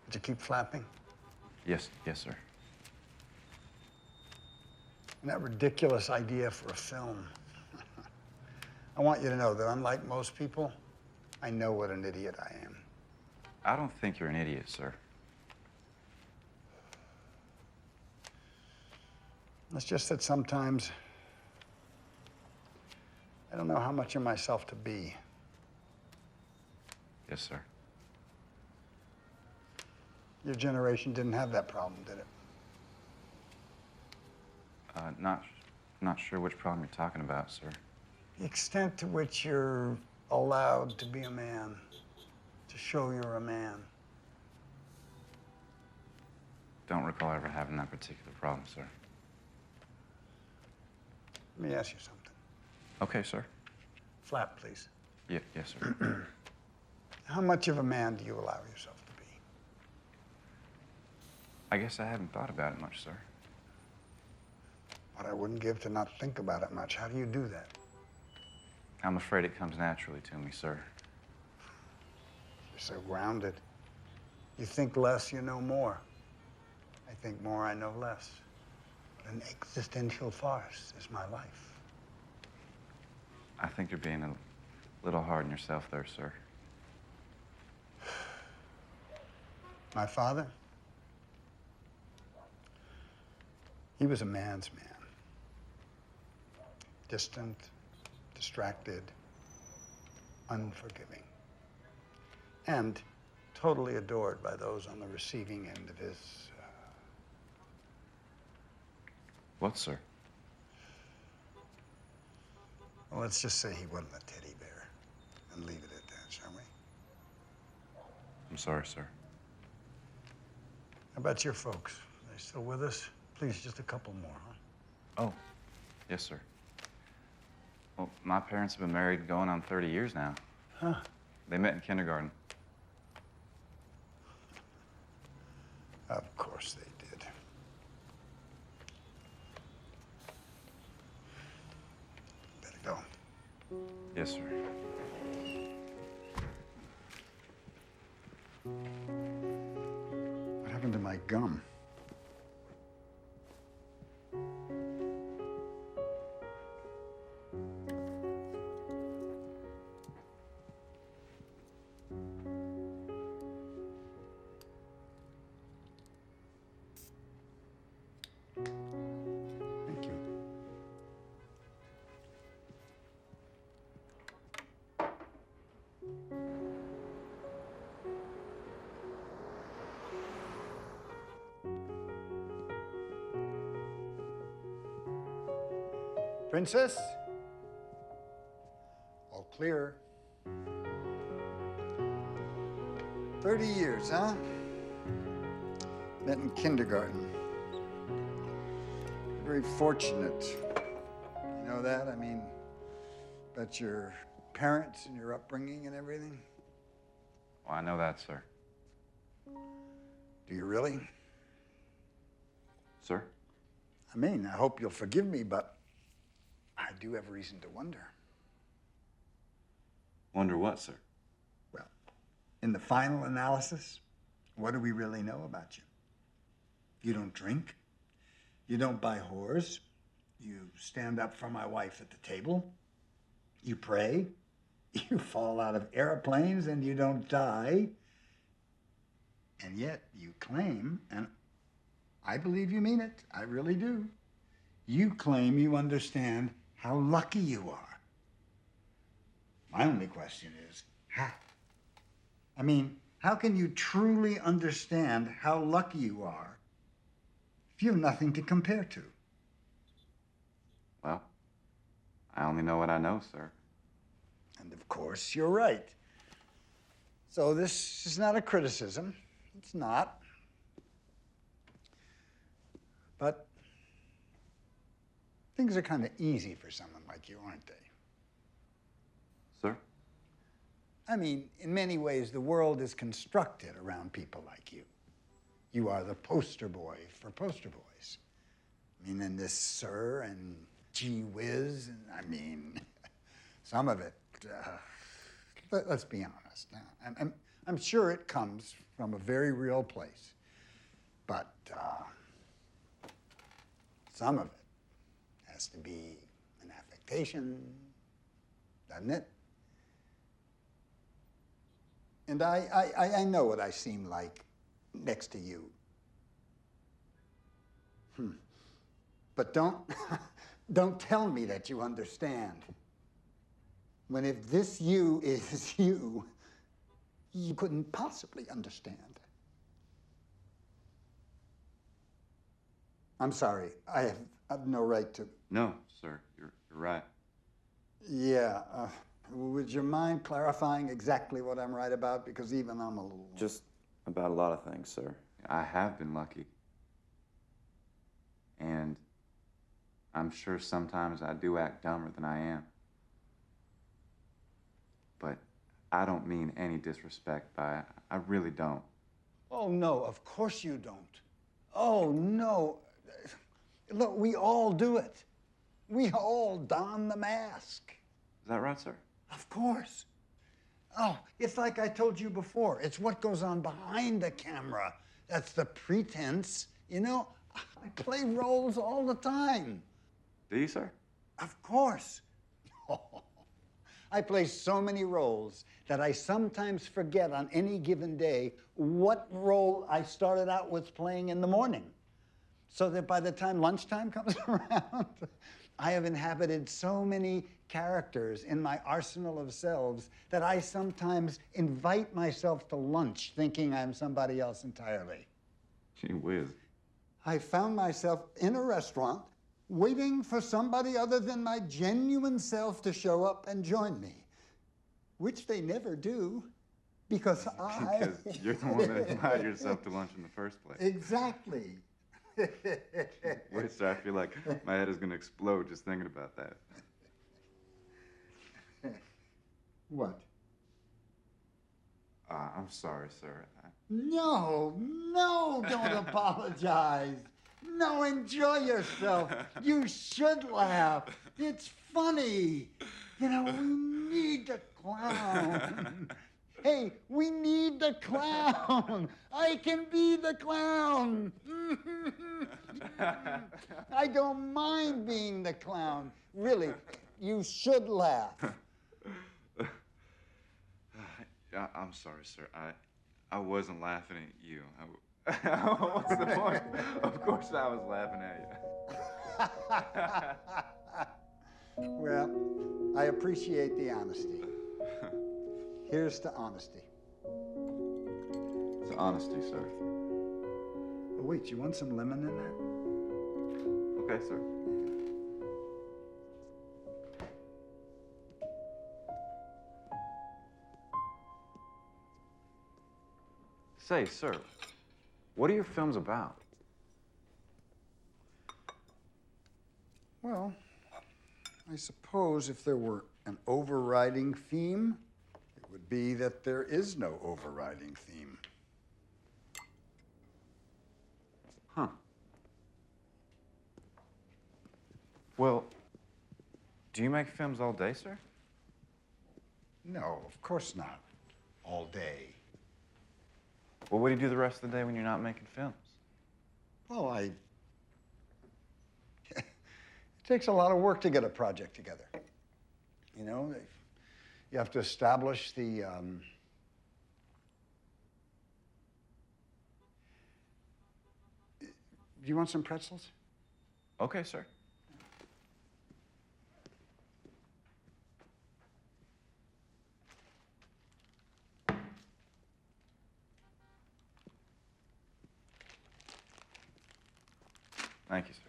Did you keep flapping? Yes, sir. And that ridiculous idea for a film. I want you to know that unlike most people, I know what an idiot I am. I don't think you're an idiot, sir. It's just that sometimes I don't know how much of myself to be. Yes, sir. Your generation didn't have that problem, did it? Not sure which problem you're talking about, sir. The extent to which you're allowed to be a man, to show you're a man. Don't recall ever having that particular problem, sir. Let me ask you something. Okay, sir. Flap, please. Yes, sir. How much of a man do you allow yourself to be? I guess I haven't thought about it much, sir. What I wouldn't give to not think about it much. How do you do that? I'm afraid it comes naturally to me, sir. You're so grounded. You think less, you know more. I think more, I know less. An existential farce is my life. I think you're being a little hard on yourself there, sir. My father? He was a man's man. Distant, distracted, unforgiving, and totally adored by those on the receiving end of his... What, sir? Well, let's just say he wasn't a teddy bear, and leave it at that, shall we? I'm sorry, sir. How about your folks? They still with us? Please, just a couple more, huh? Oh, yes, sir. Well, my parents have been married going on 30 years now. Huh. They met in kindergarten. Of course they did. Better go. Yes, sir. What happened to my gum? Thank you. Princess? All clear. 30 years, huh? Met in kindergarten. Very fortunate. You know that? I mean, about your parents and your upbringing and everything. Well, I know that, sir. Do you really? Sir? I mean, I hope you'll forgive me, but I do have reason to wonder. Wonder what, sir? Well, in the final analysis, what do we really know about you? You don't drink. You don't buy whores. You stand up for my wife at the table. You pray. You fall out of airplanes and you don't die. And yet you claim, and I believe you mean it, I really do. You claim you understand how lucky you are. My only question is, how? I mean, how can you truly understand how lucky you are if you have nothing to compare to? Well, I only know what I know, sir. And of course, you're right. So this is not a criticism. It's not. But things are kind of easy for someone like you, aren't they? Sir? I mean, in many ways, the world is constructed around people like you. You are the poster boy for poster boys. I mean, in this sir and gee whiz, and I mean, some of it, let's be honest. I'm sure it comes from a very real place, but some of it has to be an affectation, doesn't it? And I know what I seem like next to you. But don't tell me that you understand. When if this you is you, you couldn't possibly understand. I'm sorry, I have no right to. No, sir, you're right. Yeah, would you mind clarifying exactly what I'm right about? Because even I'm a little. Just about a lot of things, sir. I have been lucky. And I'm sure sometimes I do act dumber than I am. But I don't mean any disrespect by it. I really don't. Oh, no, of course you don't. Oh, no. Look, we all do it. We all don the mask. Is that right, sir? Of course. Oh, it's like I told you before. It's what goes on behind the camera. That's the pretense. You know, I play roles all the time. Do you, sir? Of course. I play so many roles that I sometimes forget on any given day what role I started out with playing in the morning. So that by the time lunchtime comes around, I have inhabited so many characters in my arsenal of selves that I sometimes invite myself to lunch thinking I'm somebody else entirely. Gee whiz. I found myself in a restaurant waiting for somebody other than my genuine self to show up and join me, which they never do. Because I... Because you're the one that invited yourself to lunch in the first place. Exactly. Wait, sir, I feel like my head is going to explode just thinking about that. What? I'm sorry, sir. No, don't apologize. No, enjoy yourself. You should laugh. It's funny. You know, we need the clown. Hey, we need the clown. I can be the clown. I don't mind being the clown. Really, you should laugh. I'm sorry, sir. I wasn't laughing at you. What's the point? Of course I was laughing at you. Well, I appreciate the honesty. Here's to honesty. It's honesty, sir. Oh, wait, you want some lemon in that? Okay, sir. Say, sir, what are your films about? Well, I suppose if there were an overriding theme, it would be that there is no overriding theme. Huh. Well, do you make films all day, sir? No, of course not. All day. Well, what do you do the rest of the day when you're not making films? Well, it takes a lot of work to get a project together. You know, you have to establish the, Do you want some pretzels? Okay, sir. Thank you, sir.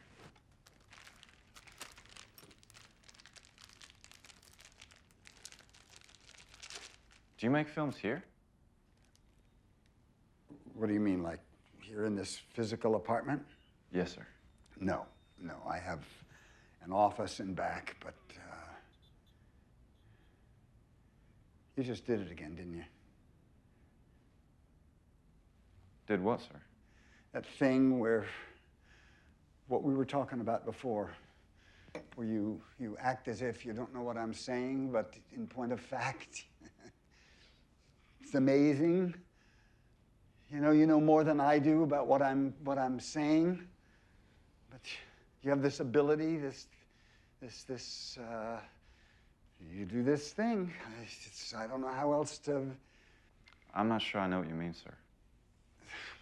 Do you make films here? What do you mean, like here in this physical apartment? Yes, sir. No, I have an office in back, but you just did it again, didn't you? Did what, sir? That thing where, what we were talking about before, where you act as if you don't know what I'm saying, but in point of fact, it's amazing. You know more than I do about what I'm saying, but you have this ability, you do this thing. I don't know how else to. I'm not sure I know what you mean, sir.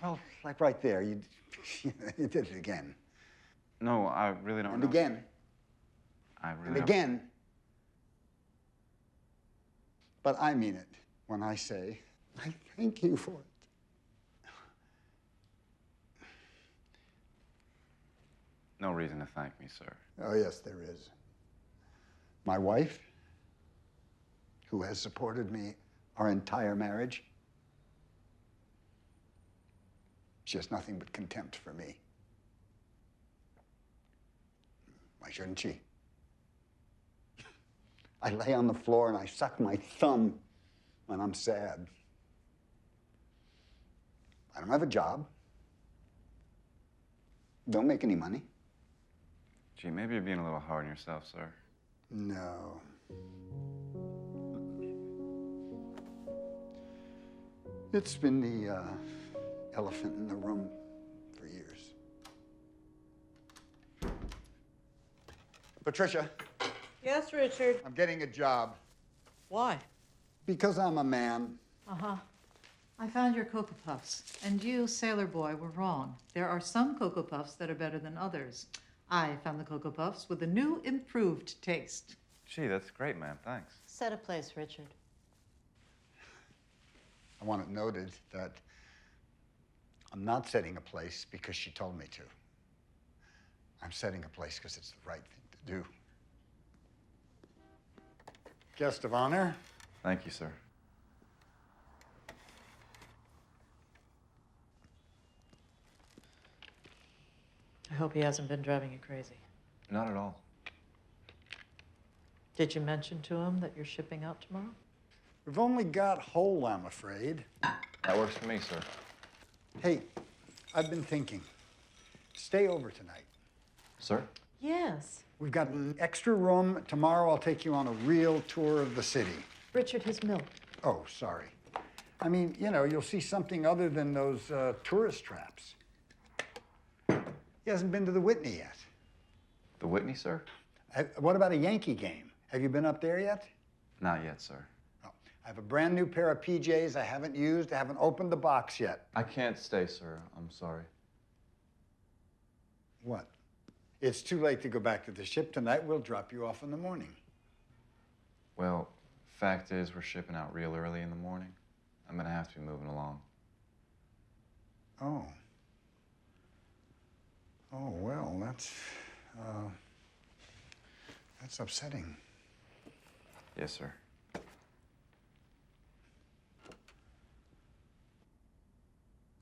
Well, like right there, you did it again. No, I really don't And know. again. I really And don't. again. But I mean it when I say, I thank you for it. No reason to thank me, sir. Oh, yes, there is. My wife, who has supported me our entire marriage, she has nothing but contempt for me. Why shouldn't she? I lay on the floor and I suck my thumb when I'm sad. I don't have a job. Don't make any money. Gee, maybe you're being a little hard on yourself, sir. No. It's been the elephant in the room for years. Patricia, Yes, Richard. I'm getting a job Why? because I'm a man. Uh-huh. I found your Cocoa Puffs, and you, sailor boy, were wrong. There are some Cocoa Puffs that are better than others. I found the Cocoa Puffs with a new, improved taste. Gee, that's great, ma'am. Thanks. Set a place, Richard. I want it noted that I'm not setting a place because she told me to. I'm setting a place because it's the right thing to do. Guest of honor. Thank you, sir. I hope he hasn't been driving you crazy. Not at all. Did you mention to him that you're shipping out tomorrow? We've only got whole, I'm afraid. That works for me, sir. Hey, I've been thinking. Stay over tonight. Sir? Yes. We've got an extra room. Tomorrow I'll take you on a real tour of the city. Richard, his milk. Oh, sorry. I mean, you know, you'll see something other than those tourist traps. He hasn't been to the Whitney yet. The Whitney, sir? What about a Yankee game? Have you been up there yet? Not yet, sir. Oh, I have a brand new pair of PJs I haven't used. I haven't opened the box yet. I can't stay, sir. I'm sorry. What? It's too late to go back to the ship tonight. We'll drop you off in the morning. Well, fact is, we're shipping out real early in the morning. I'm gonna have to be moving along. Oh. Oh, well, that's upsetting. Yes, sir.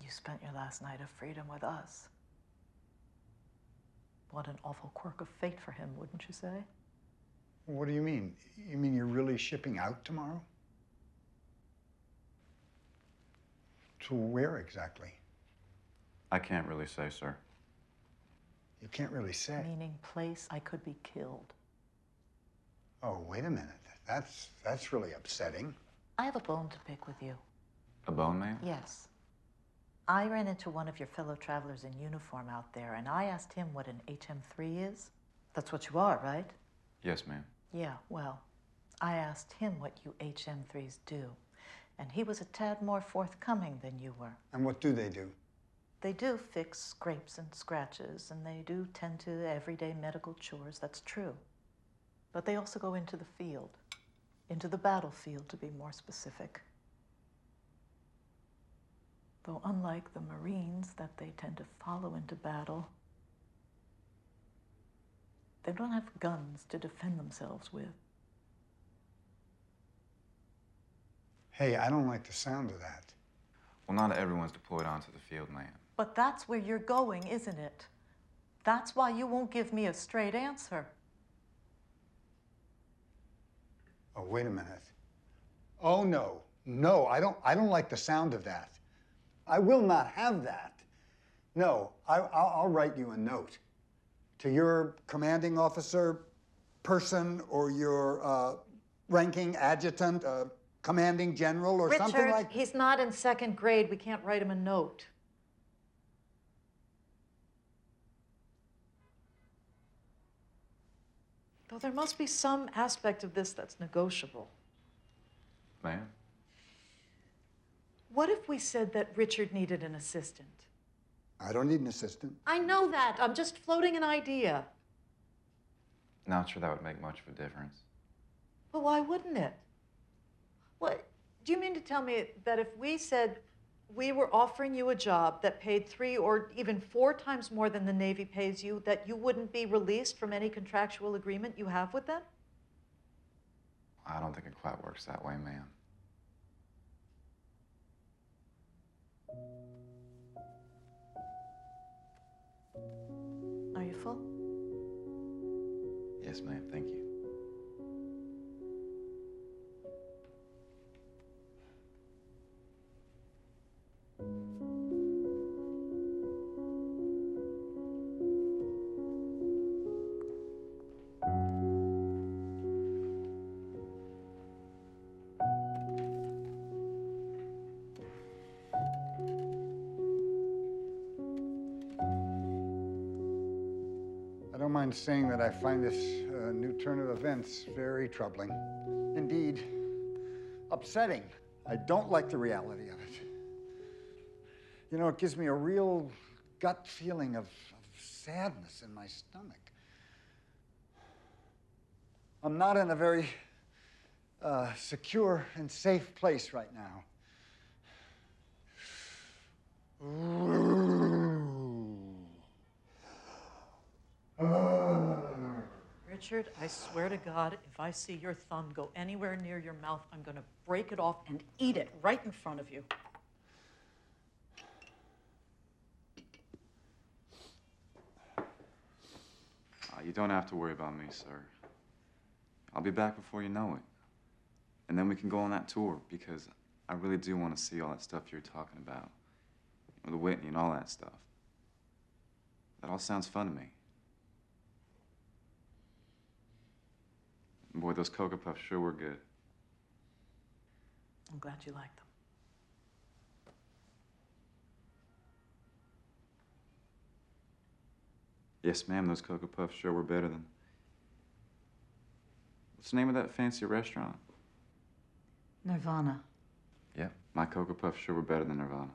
You spent your last night of freedom with us. What an awful quirk of fate for him, wouldn't you say? What do you mean? You mean you're really shipping out tomorrow? To where exactly? I can't really say, sir. You can't really say. Meaning place I could be killed. Oh, wait a minute. That's really upsetting. I have a bone to pick with you. A bone man? Yes. I ran into one of your fellow travelers in uniform out there, and I asked him what an HM3 is. That's what you are, right? Yes, ma'am. Yeah, well, I asked him what you HM3s do, and he was a tad more forthcoming than you were. And what do they do? They do fix scrapes and scratches, and they do tend to everyday medical chores, that's true. But they also go into the field, into the battlefield to be more specific. Though unlike the Marines that they tend to follow into battle, they don't have guns to defend themselves with. Hey, I don't like the sound of that. Well, not everyone's deployed onto the field, ma'am. But that's where you're going, isn't it? That's why you won't give me a straight answer. Oh, wait a minute. Oh, no. No, I don't like the sound of that. I will not have that. No, I'll write you a note to your commanding officer, person, or your ranking adjutant, commanding general, or something like... Richard, he's not in second grade. We can't write him a note. Though there must be some aspect of this that's negotiable. Ma'am? What if we said that Richard needed an assistant? I don't need an assistant. I know that. I'm just floating an idea. Not sure that would make much of a difference. But why wouldn't it? What? Do you mean to tell me that if we said we were offering you a job that paid 3 or even 4 times more than the Navy pays you, that you wouldn't be released from any contractual agreement you have with them? I don't think it quite works that way, ma'am. Are you full? Yes, ma'am. Thank you. I don't mind saying that I find this new turn of events very troubling. Indeed, upsetting. I don't like the reality of it. You know, it gives me a real gut feeling of sadness in my stomach. I'm not in a very secure and safe place right now. Richard, I swear to God, if I see your thumb go anywhere near your mouth, I'm going to break it off and eat it right in front of you. You don't have to worry about me, sir. I'll be back before you know it. And then we can go on that tour, because I really do want to see all that stuff you're talking about. The Whitney and all that stuff. That all sounds fun to me. Boy, those Cocoa Puffs sure were good. I'm glad you like them. Yes, ma'am, those Cocoa Puffs sure were better than... What's the name of that fancy restaurant? Nirvana. Yep, my Cocoa Puffs sure were better than Nirvana.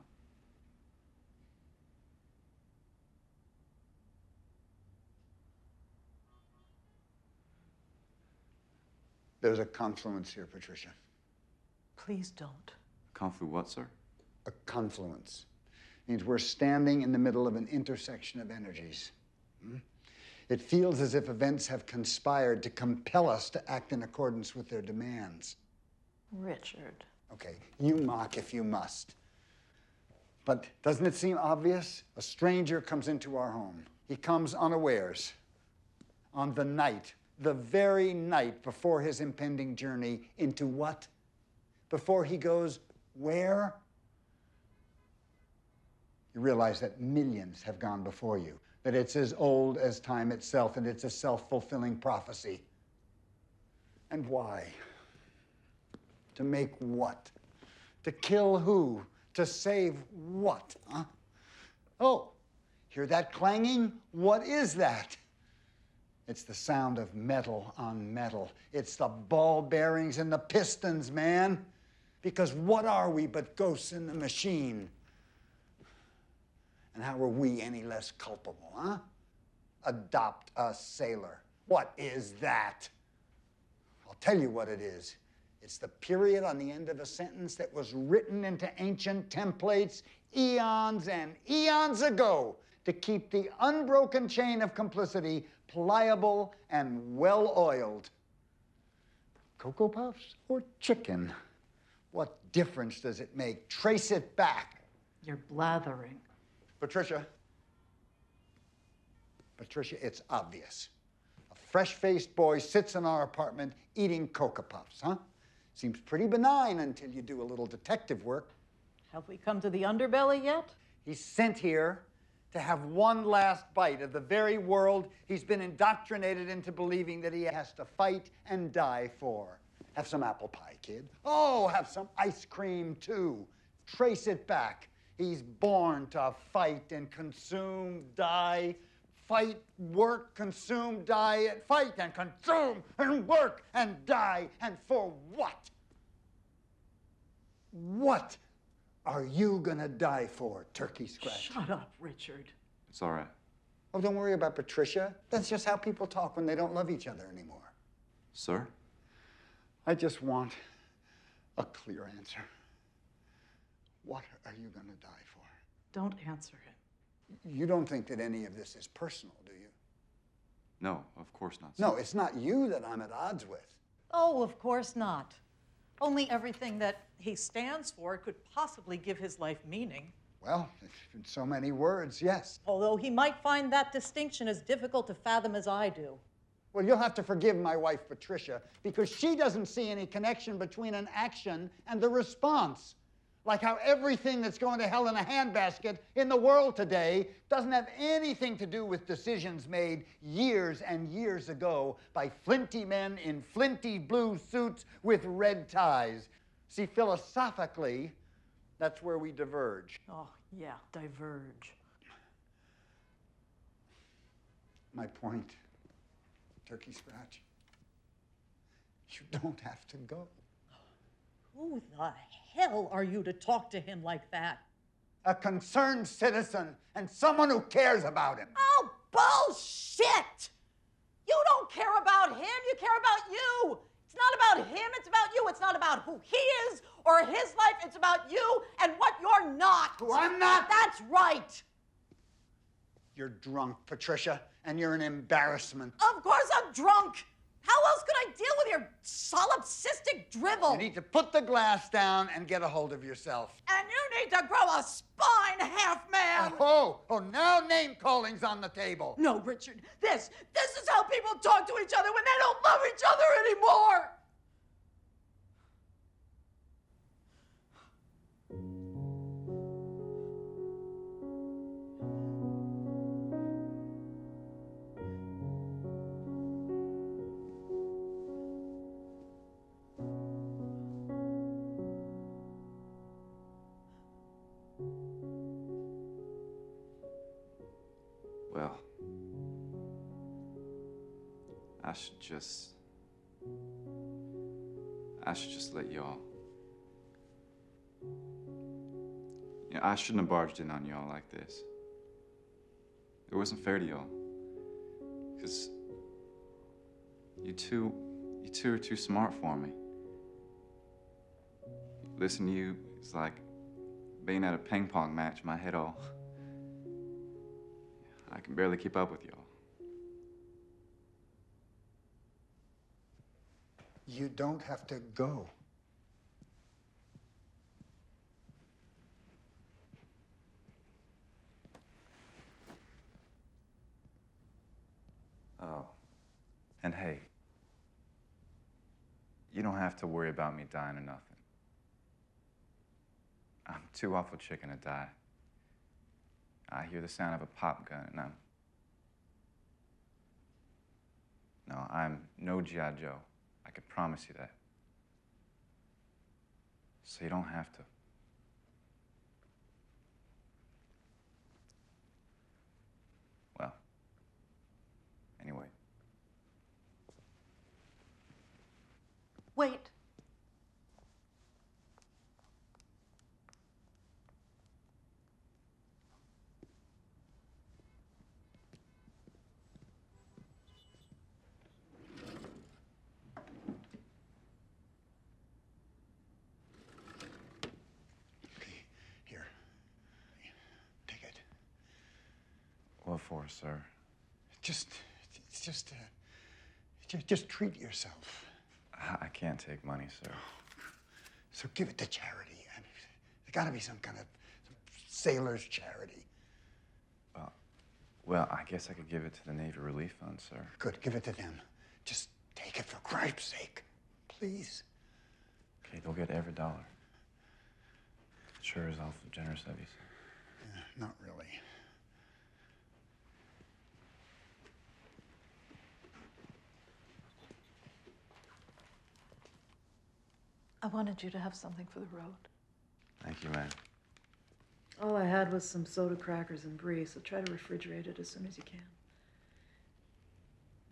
There's a confluence here, Patricia. Please don't. Conflu what, sir? A confluence means we're standing in the middle of an intersection of energies. It feels as if events have conspired to compel us to act in accordance with their demands. Richard. Okay, you mock if you must. But doesn't it seem obvious? A stranger comes into our home. He comes unawares on the night, the very night before his impending journey into what? Before he goes where? You realize that millions have gone before you, that it's as old as time itself, and it's a self-fulfilling prophecy. And why? To make what? To kill who? To save what? Huh? Oh, hear that clanging? What is that? It's the sound of metal on metal. It's the ball bearings and the pistons, man. Because what are we but ghosts in the machine? And how are we any less culpable, huh? Adopt a sailor. What is that? I'll tell you what it is. It's the period on the end of a sentence that was written into ancient templates eons and eons ago to keep the unbroken chain of complicity pliable and well-oiled. Cocoa Puffs or chicken? What difference does it make? Trace it back. You're blathering. Patricia, it's obvious. A fresh-faced boy sits in our apartment eating Cocoa Puffs, huh? Seems pretty benign until you do a little detective work. Have we come to the underbelly yet? He's sent here to have one last bite of the very world he's been indoctrinated into believing that he has to fight and die for. Have some apple pie, kid. Oh, have some ice cream, too. Trace it back. He's born to fight and consume, die, fight, work, consume, die, fight and consume and work and die. And for what? What are you gonna die for, Turkey Scratch? Shut up, Richard. It's all right. Oh, don't worry about Patricia. That's just how people talk when they don't love each other anymore. Sir? I just want a clear answer. What are you going to die for? Don't answer him. You don't think that any of this is personal, do you? No, of course not, sir. No, it's not you that I'm at odds with. Oh, of course not. Only everything that he stands for could possibly give his life meaning. Well, in so many words, yes. Although he might find that distinction as difficult to fathom as I do. Well, you'll have to forgive my wife, Patricia, because she doesn't see any connection between an action and the response. Like how everything that's going to hell in a handbasket in the world today doesn't have anything to do with decisions made years and years ago by flinty men in flinty blue suits with red ties. See, philosophically, that's where we diverge. Oh, yeah, diverge. My point, Turkey Scratch, you don't have to go. Who the hell are you to talk to him like that? A concerned citizen and someone who cares about him. Oh, bullshit! You don't care about him, you care about you. It's not about him, it's about you. It's not about who he is or his life, it's about you and what you're not. Who I'm not? That's right. You're drunk, Patricia, and you're an embarrassment. Of course I'm drunk. How else could I deal with your solipsistic drivel. You need to put the glass down and get a hold of yourself. And you need to grow a spine, half-man. Oh, now name-calling's on the table. No, Richard, this is how people talk to each other when they don't love each other anymore. Well, I should just let y'all. Yeah, I shouldn't have barged in on y'all like this. It wasn't fair to y'all. Because you two are too smart for me. Listen to you is like being at a ping pong match, my head all. I can barely keep up with y'all. You don't have to go. Oh. And hey, you don't have to worry about me dying or nothing. I'm too awful chicken to die. I hear the sound of a pop gun and I'm no G.I. Joe. I can promise you that. So you don't have to. Well, anyway. Wait. Here. Take it. What for, sir? Just treat yourself. I can't take money, sir. So give it to charity. I mean, there's got to be some kind of sailor's charity. Well, I guess I could give it to the Navy Relief Fund, sir. Good, give it to them. Just take it for Christ's sake, please. Okay, they'll get every dollar. Sure is awful generous of you, sir. Not really. I wanted you to have something for the road. Thank you, ma'am. All I had was some soda crackers and brie, so try to refrigerate it as soon as you can.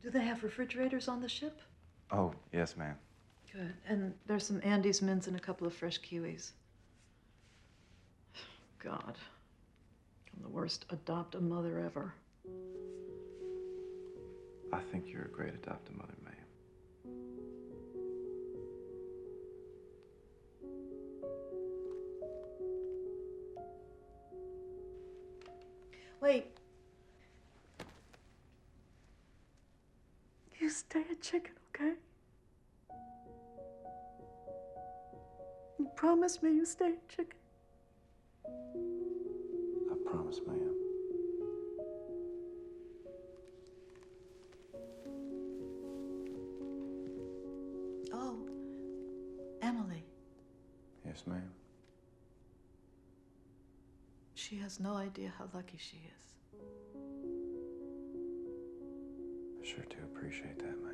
Do they have refrigerators on the ship? Oh, yes, ma'am. Good. And there's some Andes mints and a couple of fresh kiwis. God. I'm the worst adopt-a-mother ever. I think you're a great adopt-a-mother, ma'am. Wait. You stay a chicken, okay? You promise me you stay a chicken? I promise, ma'am. Oh, Emily. Yes, ma'am. She has no idea how lucky she is. I sure do appreciate that, ma'am.